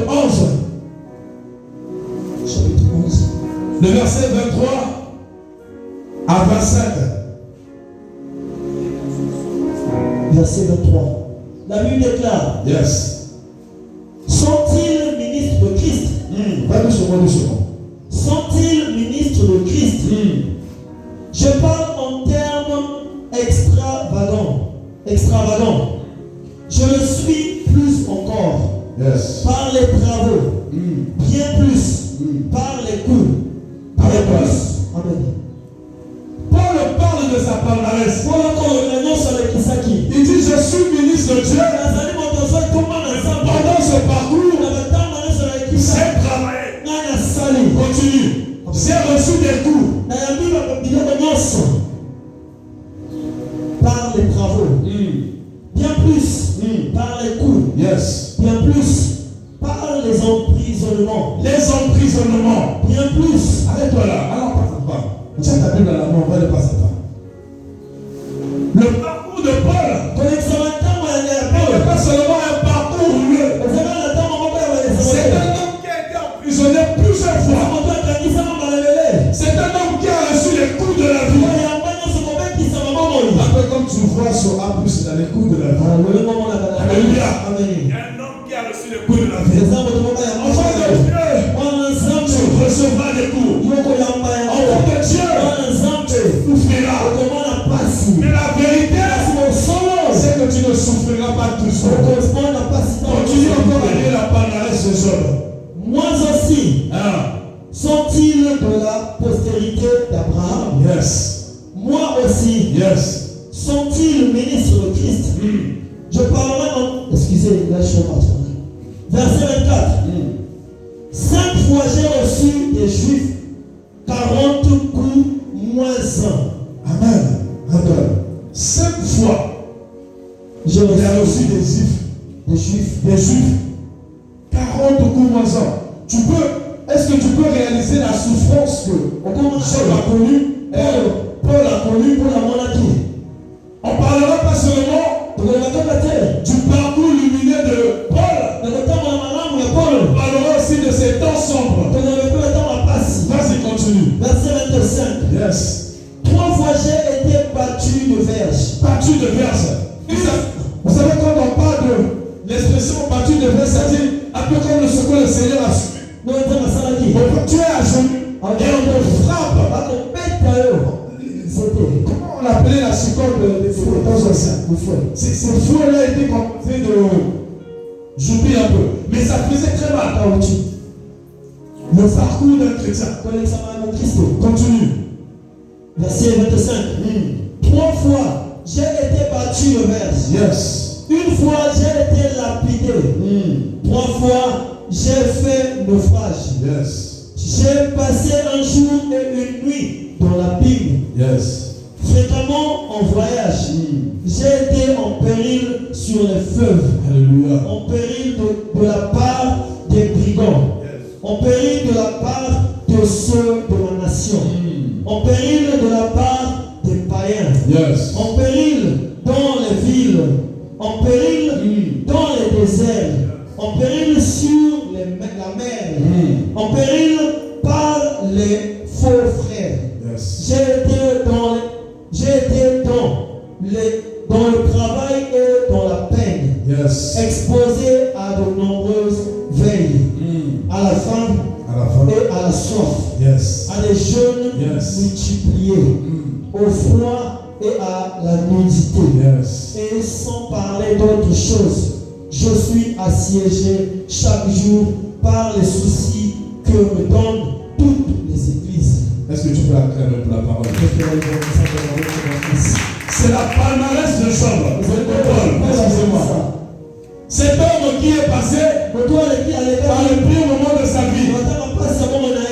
11. Le verset 23 à 25. Verset 23. La Bible déclare. Yes. Sont-ils ministres de Christ? Pas de seconde. Sont-ils ministres de Christ? Je parle en termes extravagants. Je le suis plus encore. Yes. Par les travaux. Bien plus. Par les coups. Bien plus. Amen. Paul parle de sa palmarès. Il dit, je suis ministre de Dieu. Pendant ce parcours, j'ai travaillé. Continue. J'ai reçu des coups. Par les travaux. Bien plus. Par les coups. Yes. Bien plus. Par les emprisonnements. Bien plus. Arrête-toi là. Alors, pas ça. Tiens ta Bible à la main, on va le passer ça. Le parcours de Paul n'est pas seulement un parcours heureux. C'est un homme qui a été emprisonné plusieurs fois. C'est un homme qui a reçu les coups de la vie. Un peu comme tu vois sur A+, il a les coups de la vie. Alléluia. Il y a un homme qui a reçu les coups de la vie. Enfant de Dieu, tu recevras des coups. Enfant de Dieu, tu souffriras. Mais la vérité, c'est que tu ne souffriras pas tout seul. Continue encore à lire la palmarès de Job. Moi aussi, sont-ils de la postérité d'Abraham? Yes. Moi aussi, yes. Sont-ils ministres de Christ? Je parlerai en... Excusez, là je suis parti. Verset 24. 5 fois j'ai reçu des Juifs 40 coups moins 1. Amen. Amen. 5 fois j'ai reçu des Juifs 40 coups moins 1. Est-ce que tu peux réaliser la souffrance que Job a connue, Paul a connue pour la monarchie? On ne parlera pas seulement du parcours lumineux de Paul. On parlera aussi de ses temps sombres. Vas-y, continue. Verset 25. Yes. 3 fois j'ai été battu de verge. Vous savez, quand on parle de l'expression battu de verge, c'est-à-dire un peu comme ce que le Seigneur a su. Tu es à genoux et on te frappe. Comment on l'appelait la psychose des temps anciens? Ces fouets-là étaient composés de... J'oublie un peu. Mais ça faisait très mal. Le parcours d'un chrétien. Continue. Verset 25. 3 fois j'ai été battu de verge. Yes. 1 fois j'ai été lapidé. 3 fois j'ai fait naufrage. Yes. J'ai passé un jour et une nuit dans la Bible. Yes. Fréquemment en voyage. J'ai été en péril sur les fleuves. Alléluia. En péril On pérille de la part de ceux de ma nation. On pérille de la part des païens. Yes. On pérille dans les villes. On pérille dans les déserts. On pérille sur la mer. On pérille par les faux frères. Yes. J'ai été dans le travail et dans la peine. Yes. Exposé à de nombreuses veilles. À la faim et à la soif. Yes. À des jeûnes Yes. multipliés. Au froid et à la nudité. Yes. Et sans parler d'autre chose, je suis assiégé chaque jour par les soucis que me donnent toutes les églises. Est-ce que tu peux acclamer pour la parole? C'est la palmarès de Job. Excusez-moi. Cet homme qui est passé par le pire moment de sa vie.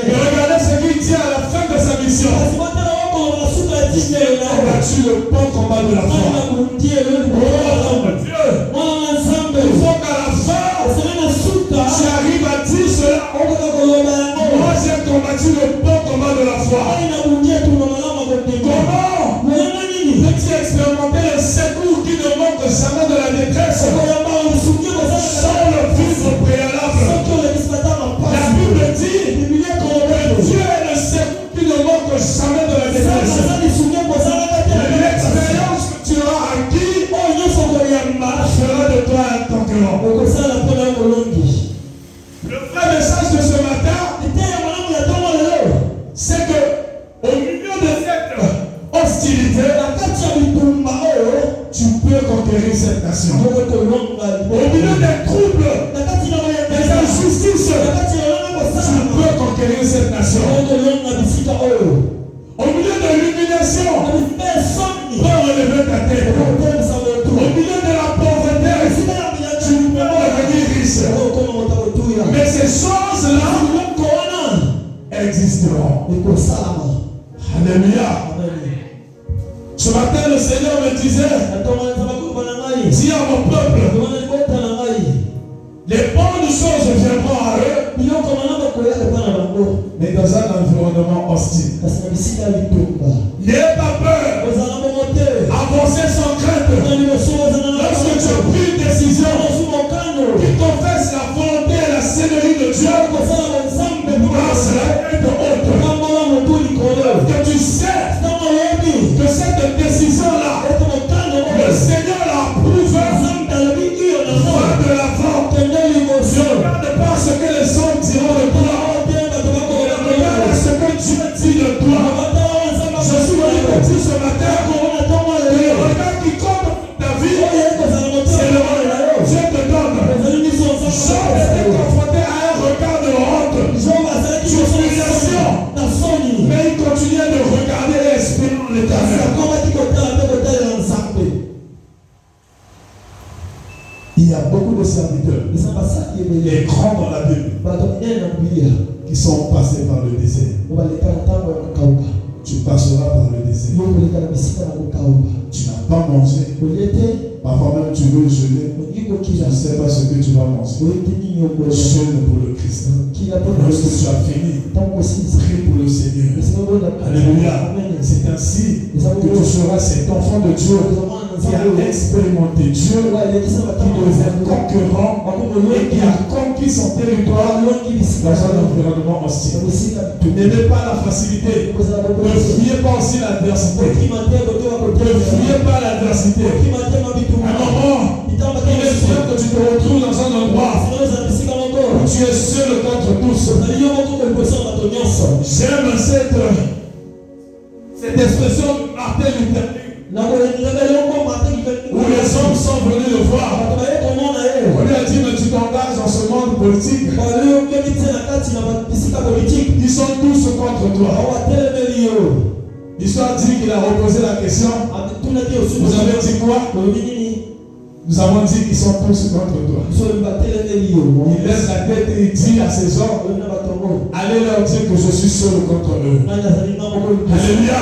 Mais regardez ce qu'il dit à la fin de sa mission. Il a combattu le bon combat de la foi. Oh mon Dieu. Il faut qu'à la fin, tu arrives à dire cela. Moi j'ai combattu le bon combat de la foi. Comment peux-tu expérimenter le secours qui ne manque jamais de la détresse sans le vivre préalable? La Bible dit que Dieu est le secours qui ne manque jamais de la détresse. L'expérience que tu auras acquis fera de toi un conquérant. Le vrai message de ce matin, c'est que au milieu de cette hostilité, tu peux conquérir cette nation. Au milieu des troubles, des injustices, tu peux conquérir cette nation. Au milieu de l'humiliation, tu peux relever ta tête. Au milieu de la pauvreté, tu peux devenir riche. Mais ces choses-là existeront. Alléluia. Ce matin, le Seigneur me disait, dis à mon peuple, les bonnes choses viendront à eux, mais dans un environnement hostile. N'ayez pas peur, avancez sans crainte. Lorsque tu as pris une décision qui confesse la volonté et la seigneurie de Dieu, grâce à la tête haute, que tu sais que cette décision-là, le Seigneur l'approuve, va de l'avant. Ne regarde pas ce que les hommes diront de toi. Regarde ce que Dieu dit de toi. Je suis venu te dire ce matin que le regard qui compte ta vie, c'est le regard que Dieu te donne. Job était confronté à un regard de honte, d'humiliation, mais il continuait de regarder et espérer en l'Éternel. Il y a beaucoup de serviteurs, les grands dans la Bible, qui sont passés par le désert. Tu passeras par le désert. Tu n'as pas mangé. Parfois même tu veux jeûner. Tu ne sais pas ce que tu vas manger. Jeûne pour le Christ. Lorsque tu as fini, prie pour le Seigneur. Alléluia. C'est ainsi que tu seras cet enfant de Dieu qui a expérimenté Dieu, qui devient conquérant et qui a conquis son territoire dans un environnement hostile. N'aimez pas la facilité. Ne fuyez pas aussi l'adversité. Ne fuyez pas l'adversité. À un moment, il est sûr que tu te retrouves dans un endroit où tu es seul contre tous. J'aime cette expression de Martin Luther où les hommes sont venus le voir. On lui a dit, mais tu t'engages dans ce monde politique. Ils sont tous contre toi. L'histoire dit qu'il a reposé la question. Vous avez dit quoi? Nous avons dit qu'ils sont tous contre toi. Il lève la tête et il dit à ses hommes, allez leur dire que je suis seul contre eux. Alléluia.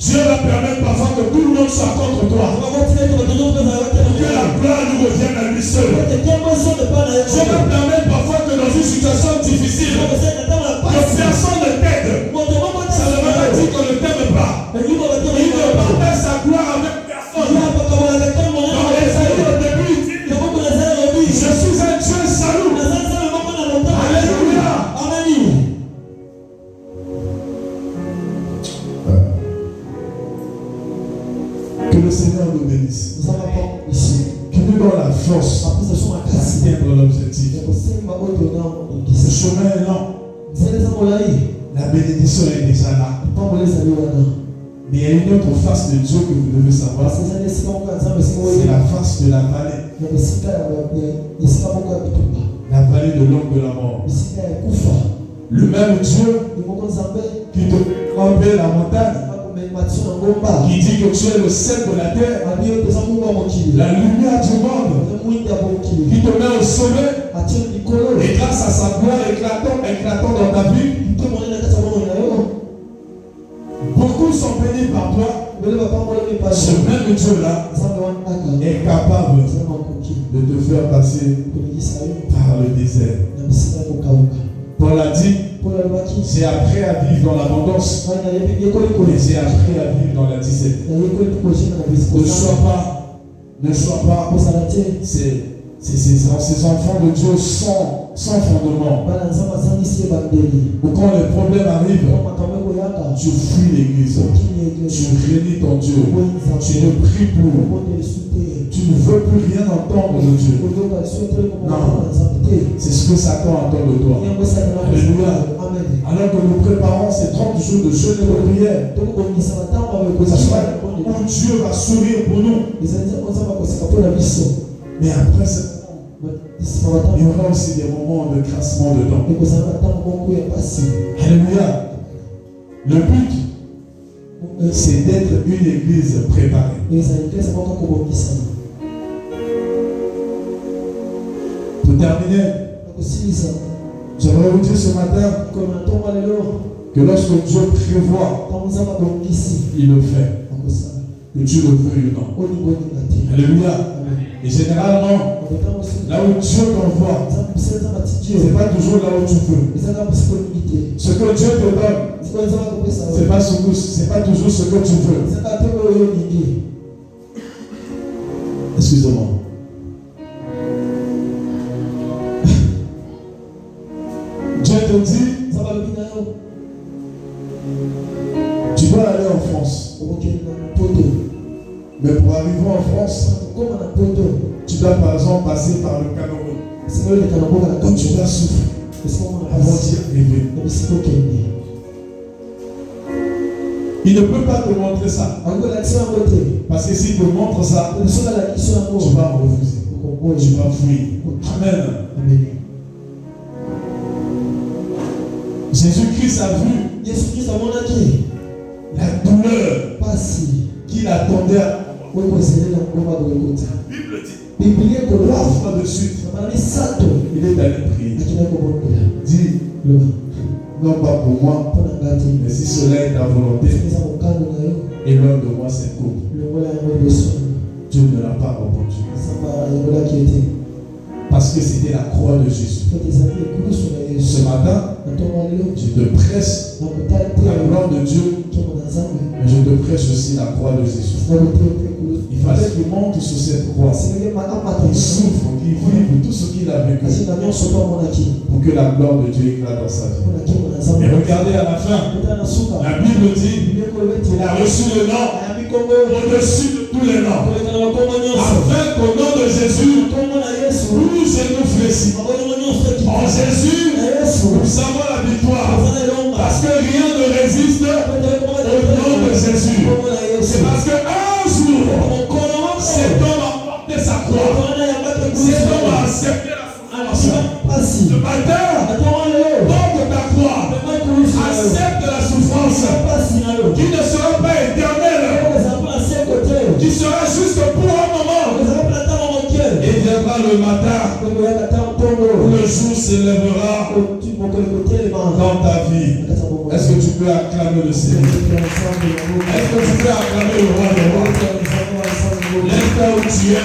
Dieu va permettre parfois que tout le monde soit contre toi. Que la gloire nous revienne à lui seul. Dieu va permettre parfois que dans une situation difficile, Ce chemin est long. La bénédiction est déjà là. Mais il y a une autre face de Dieu que vous devez savoir. C'est la face de la vallée. La vallée de l'ombre de la mort. Le même Dieu qui te enlève la montagne, qui dit que tu es le sel de la terre, la lumière du monde, qui te met au sommet, et grâce à sa gloire éclatant dans ta vie, beaucoup sont bénis par toi. Ce même Dieu-là est capable de te faire passer par le désert. Paul a dit, j'ai appris à vivre dans l'abondance, mais j'ai appris à vivre dans la disette. Ne sois pas ces enfants de Dieu sans fondement. Ou quand les problèmes arrivent, tu fuis l'église, tu réunis ton Dieu, tu ne pries plus, tu ne veux plus rien entendre de Dieu. Non, c'est ce que Satan attend de toi. Alléluia. Alors que nous préparons ces 30 jours de jeûne et de prière, où Dieu va sourire pour nous. Mais après il y aura aussi des moments de crassement dedans. Alléluia. Le but, c'est d'être une église préparée. Pour terminer, j'aimerais vous dire ce matin que lorsque Dieu prévoit, il le fait. Que tu le veuilles ou non. Alléluia. Et généralement, là où Dieu t'envoie, ce n'est pas toujours là où tu veux. Ce que Dieu te donne, ce n'est pas toujours ce que tu veux. Excusez-moi. Dieu te dit, tu dois aller en France. Mais pour arriver en France, tu dois par exemple passer par le Cameroun. Donc tu dois souffrir avant d'y arriver. Il ne peut pas te montrer ça. Parce que s'il te montre ça, tu vas refuser. Tu vas fuir. Amen. Jésus-Christ a vu la douleur qu'il attendait à la Bible dit, l'offre de suite, il est allé prier. Dis, non pas pour moi, mais si cela est ta volonté, et l'un de moi s'écoute. Dieu ne l'a pas répondu. Parce que c'était la croix de Jésus. Ce matin, je te presse la gloire de Dieu, mais je te prêche aussi la croix de Jésus. Il fallait qu'il monte sur cette croix, qu'il souffre, qu'il vive tout ce qu'il a vécu, pour que la gloire de Dieu éclate dans sa vie. Et regardez à la fin, la Bible dit qu'il a reçu le nom au-dessus de tous les noms, afin qu'au nom de Jésus, tous genoux fléchissent. En Jésus, nous avons la victoire, parce que rien ne résiste au nom de Jésus. C'est parce qu'un jour, cet homme a porté sa croix, cet homme a accepté la souffrance. Ce matin, porte ta croix, accepte la souffrance qui ne sera pas éternelle, qui sera juste pour un moment. Et viendra le matin où le jour s'élèvera dans ta vie. Est-ce que tu peux acclamer le Seigneur? Est-ce que tu peux acclamer le roi des rois? L'instant où tu es,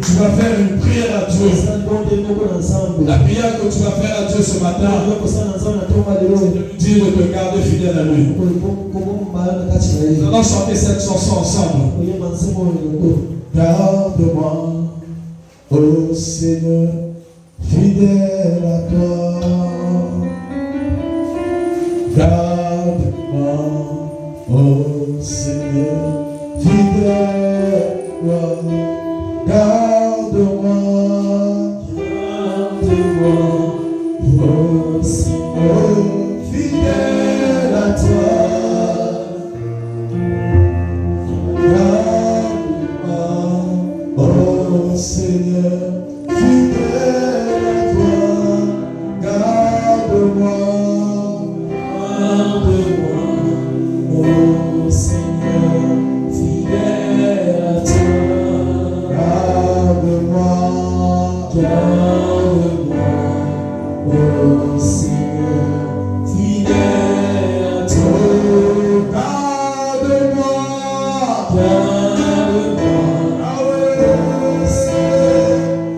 tu vas faire une prière à Dieu. La prière que tu vas faire à Dieu ce matin, c'est de lui dire de te garder fidèle à lui. Nous allons chanter cette chanson ensemble. Garde-moi, ô Seigneur, fidèle à toi. Garde-moi, ô Seigneur, fidèle à toi. Garde-moi, oh Seigneur, fidèle à toi. Garde-moi, oh Seigneur, fidèle à toi. Garde-moi, oh Seigneur, fidèle à toi. garde-moi, Garde-moi, oh Seigneur, fidèle à toi. garde-moi, Garde-moi, ah ouais,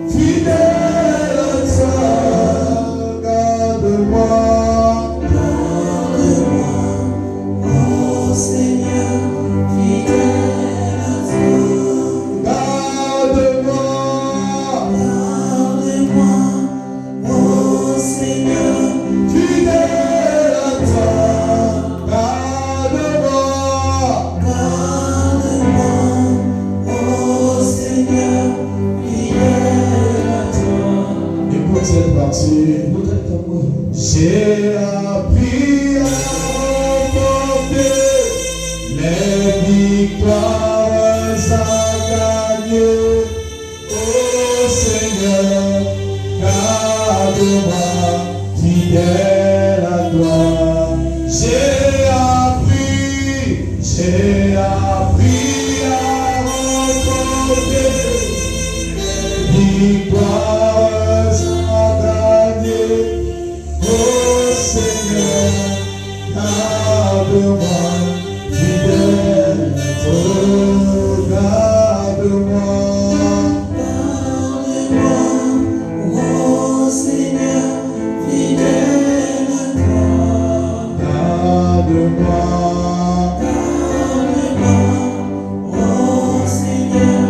fidèle à toi. Garde-moi, oh Seigneur, fidèle à toi. garde-moi, Garde-moi, oh Seigneur, fidèle à toi. Garde-moi, garde-moi, oh Seigneur, fidèle à toi. écoute cette partie. J'ai appris à remporter les victoires à gagner. Oh Seigneur, garde-moi, fidèle à toi. J'ai appris à remporter victoires à gagner. Oh Seigneur, garde-moi, fidèle, oh garde-moi, Oh Seigneur, fidèle à toi. garde-moi, Oh Seigneur,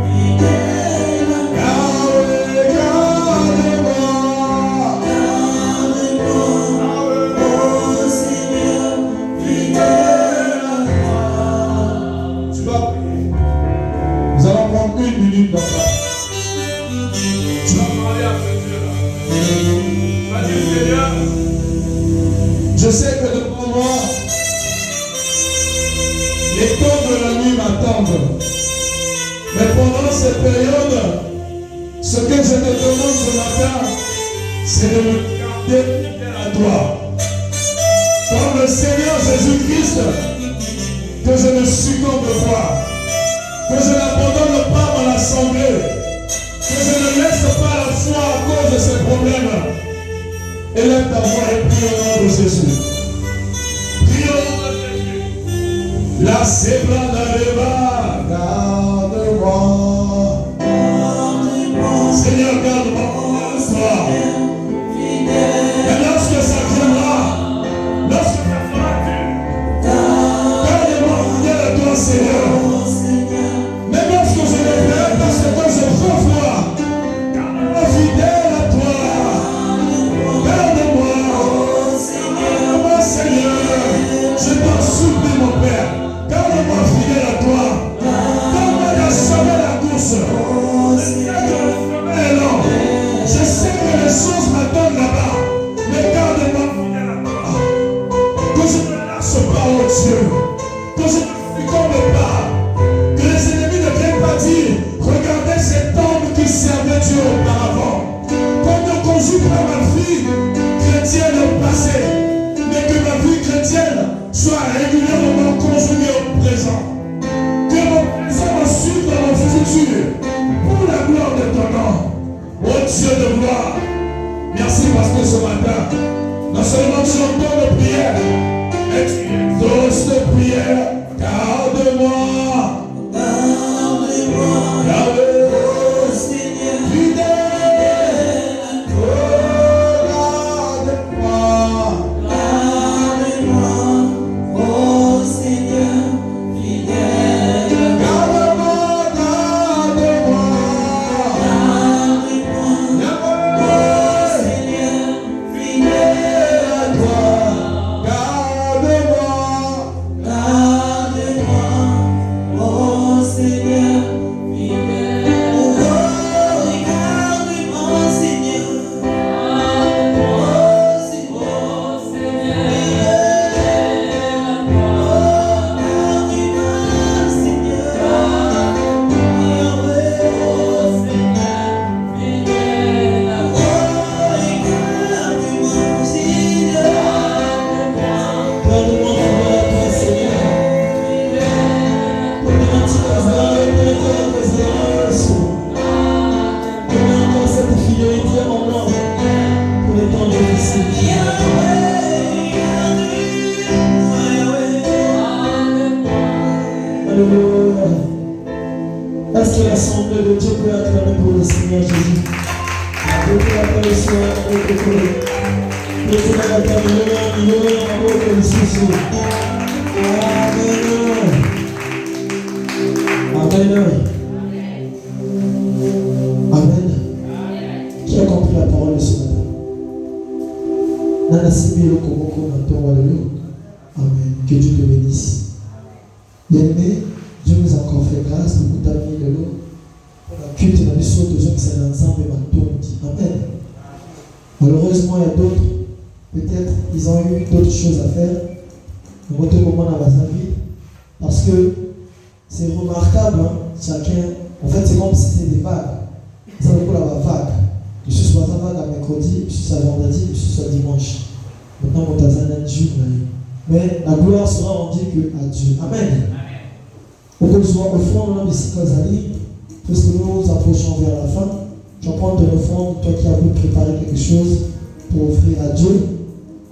fidèle à toi. garde-moi, Oh Seigneur, fidèle à toi. tu vas prier. Nous allons prendre 1 minute dans ça. Tu vas parler à ce Dieu-là. Va dire Seigneur, Je sais que devant moi, les temps de la nuit m'attendent. Mais pendant cette période, ce que je te demande ce matin, c'est de me garder fidèle à toi. Comme le Seigneur Jésus-Christ, que je ne succombe pas, que je n'abandonne pas mon assemblée, que je ne laisse pas la foi à cause de ces problèmes. Élève ta voix et prie au nom de Jésus. Prie au nom de Jésus. La sébra d'Areva, garde-moi. Seigneur, garde-moi en toi. Et lorsque ça viendra, lorsque ça sera dur, garde-moi fidèle à toi, Seigneur. Même lorsque je ne ferai pas ce que je veux voir, garde-moi fidèle à toi. Garde-moi, Seigneur, je t'en supplie, mon Père. Garde-moi fidèle à toi. Donne-moi d'achever la course. Je sais que les choses m'attendent là-bas, mais garde-moi fidèle à toi. Que je ne lâche pas, oh Dieu. Que je ne succombe pas. Que les ennemis ne viennent pas dire, regardez cet homme qui servait Dieu auparavant. Qu'on ne conjugue pas ma vie chrétienne au passé, mais que ma vie chrétienne soit régulièrement conjuguée au présent. Que mon présent me suive dans mon futur, pour la gloire de ton nom. Oh Dieu de gloire, merci parce que ce matin, non seulement tu entends nos prières, mais tu exauces nos prières. Garde-moi, garde-moi, fidèle, oh garde-moi. Est-ce que l'assemblée de Dieu peut acclamer pour le Seigneur Jésus? Dieu peut acclamer sur notre côté. Dieu peut acclamer Amen. Amen. Amen. Qui a compris la parole de ce matin? Nana Sibi le Komoko Naton Alléluia. Amen. Que Dieu te bénisse. Bien-aimé, Dieu nous a encore fait grâce pour nous amener de l'eau. Pour la culte, on a vu sur deux gens qui sont ensemble et maintenant. Amen. Malheureusement, il y a d'autres. Peut-être ils ont eu d'autres choses à faire. Nous retrouvons dans la vie. Parce que c'est remarquable, hein? Chacun. En fait, c'est comme si c'était des vagues. Ça veut dire la vague. Je suis soit vague à mercredi, je suis soit vendredi, je suis soit dimanche. Maintenant, mon Tanzanie est jour. Mais la gloire sera rendue que à Dieu. Amen. Au fond, on a des cycles puisque nous nous approchons vers la fin. Tu vas prendre ton offrande, toi qui as voulu préparer quelque chose pour offrir à Dieu.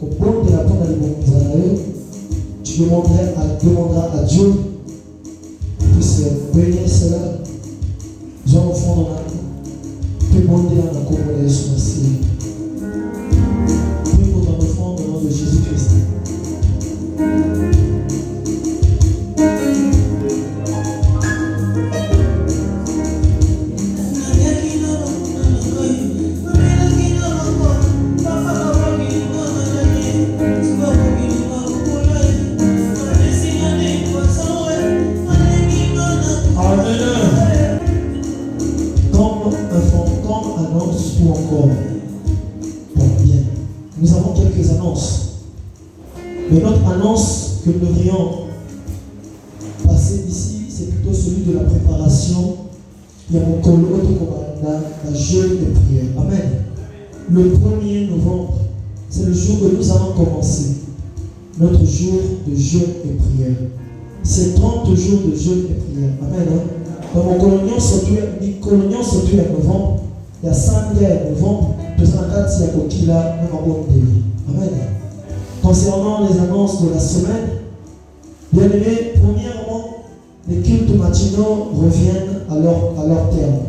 Au point de la porte à l'Église, tu demanderas à Dieu qu'il puisse bénir cela. Nous allons au fond de la puis monter dans la commune de son assiette. Puis pour ton offrande au nom de Jésus-Christ. Mais notre annonce que nous devrions passer ici, c'est plutôt celui de la préparation. Il y a mon la jeûne et prière. Amen. Le 1er novembre, c'est le jour que nous allons commencer notre jour de jeûne et prière. C'est 30 jours de jeûne et prière. Amen. Dans mon colonion surtout en novembre, il y a 5 dias en novembre, 204 il y a Kokila, même en Amen. Concernant les annonces de la semaine, bien aimé, premièrement, les cultes matinaux reviennent à leur terme.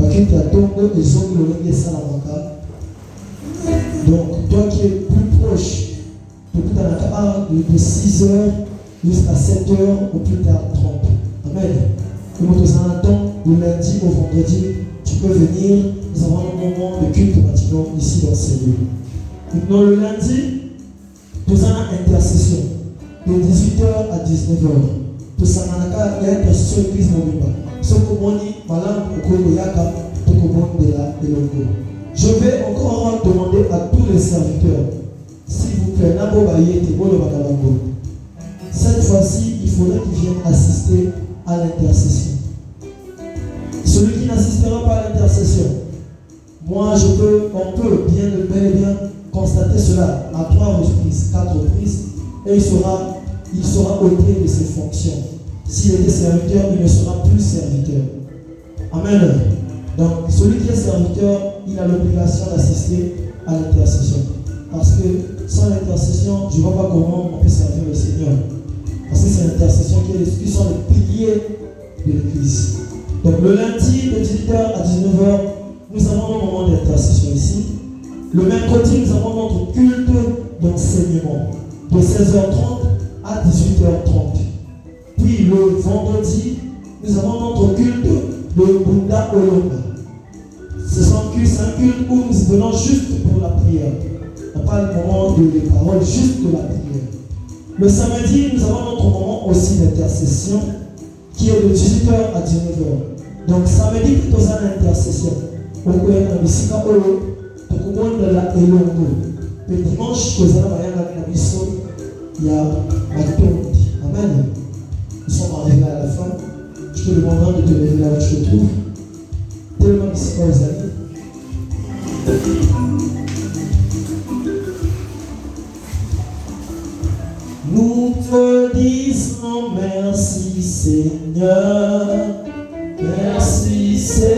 La culte à Tongo et Zongo et Salamaka. Donc, toi qui es plus proche, de 6h jusqu'à 7h au plus tard 30. Amen. Nous te attendons le lundi au vendredi, tu peux venir, nous avons un moment de culte matinaux ici dans ces lieux. Maintenant, le lundi, nous avons intercession de 18h à 19h. Nous avons intercession de l'église Mobimba. Je vais encore demander à tous les serviteurs, s'il vous plaît, cette fois-ci, il faudrait qu'ils viennent assister à l'intercession. Celui qui n'assistera pas à l'intercession, moi on peut bien constater cela à 3 reprises, 4 reprises, et il sera ôté de ses fonctions. S'il était serviteur, il ne sera plus serviteur. Amen. Donc, celui qui est serviteur, il a l'obligation d'assister à l'intercession. Parce que sans l'intercession, je ne vois pas comment on peut servir le Seigneur. Parce que c'est l'intercession qui sont les piliers de l'Église. Donc, le lundi de 18h à 19h, nous avons un moment d'intercession ici. Le mercredi, nous avons notre culte d'enseignement de 16h30 à 18h30. Puis le vendredi, nous avons notre culte de Bunda Olonga. C'est un culte où nous venons juste pour la prière. On n'a pas le moment de parole, juste de la prière. Le samedi, nous avons notre moment aussi d'intercession qui est de 18h à 19h. Donc samedi, plutôt ça l'intercession. On peut être dans le Sika Olo. De la Elongo. Le dimanche, il y a Matondi. Amen. Nous sommes arrivés à la fin. Je te demanderai de te lever là où tu te trouves. Tellement ici, pas les amis. Nous te disons merci Seigneur. Merci Seigneur.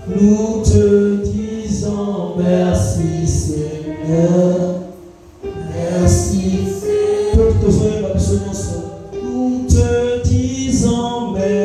Nous te disons merci Seigneur. Merci Seigneur. Nous te disons merci.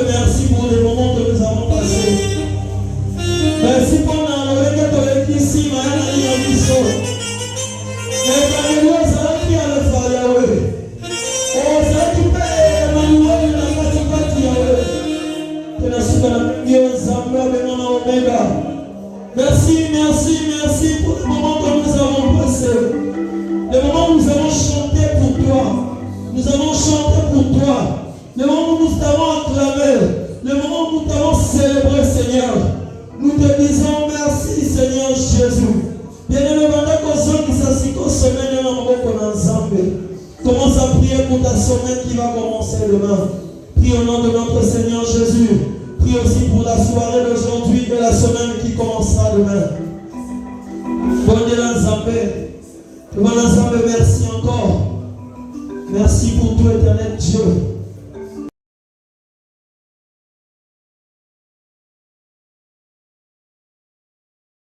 Merci pour les moments que nous avons passés. Merci pour la ici, merci, merci, merci pour le moment que nous avons passé. Le moment où nous avons chanté pour toi. Nous avons chanté pour toi. Le moment où nous t'avons acclamé. Le moment où nous t'avons célébré, Seigneur. Nous te disons merci, Seigneur Jésus. Bien-aimé, commence à prier pour ta semaine qui va commencer demain. Prie au nom de notre Seigneur Jésus. Prie aussi pour la soirée d'aujourd'hui et la semaine qui commencera demain. Bonne Nzambe, merci encore. Merci pour tout, éternel Dieu.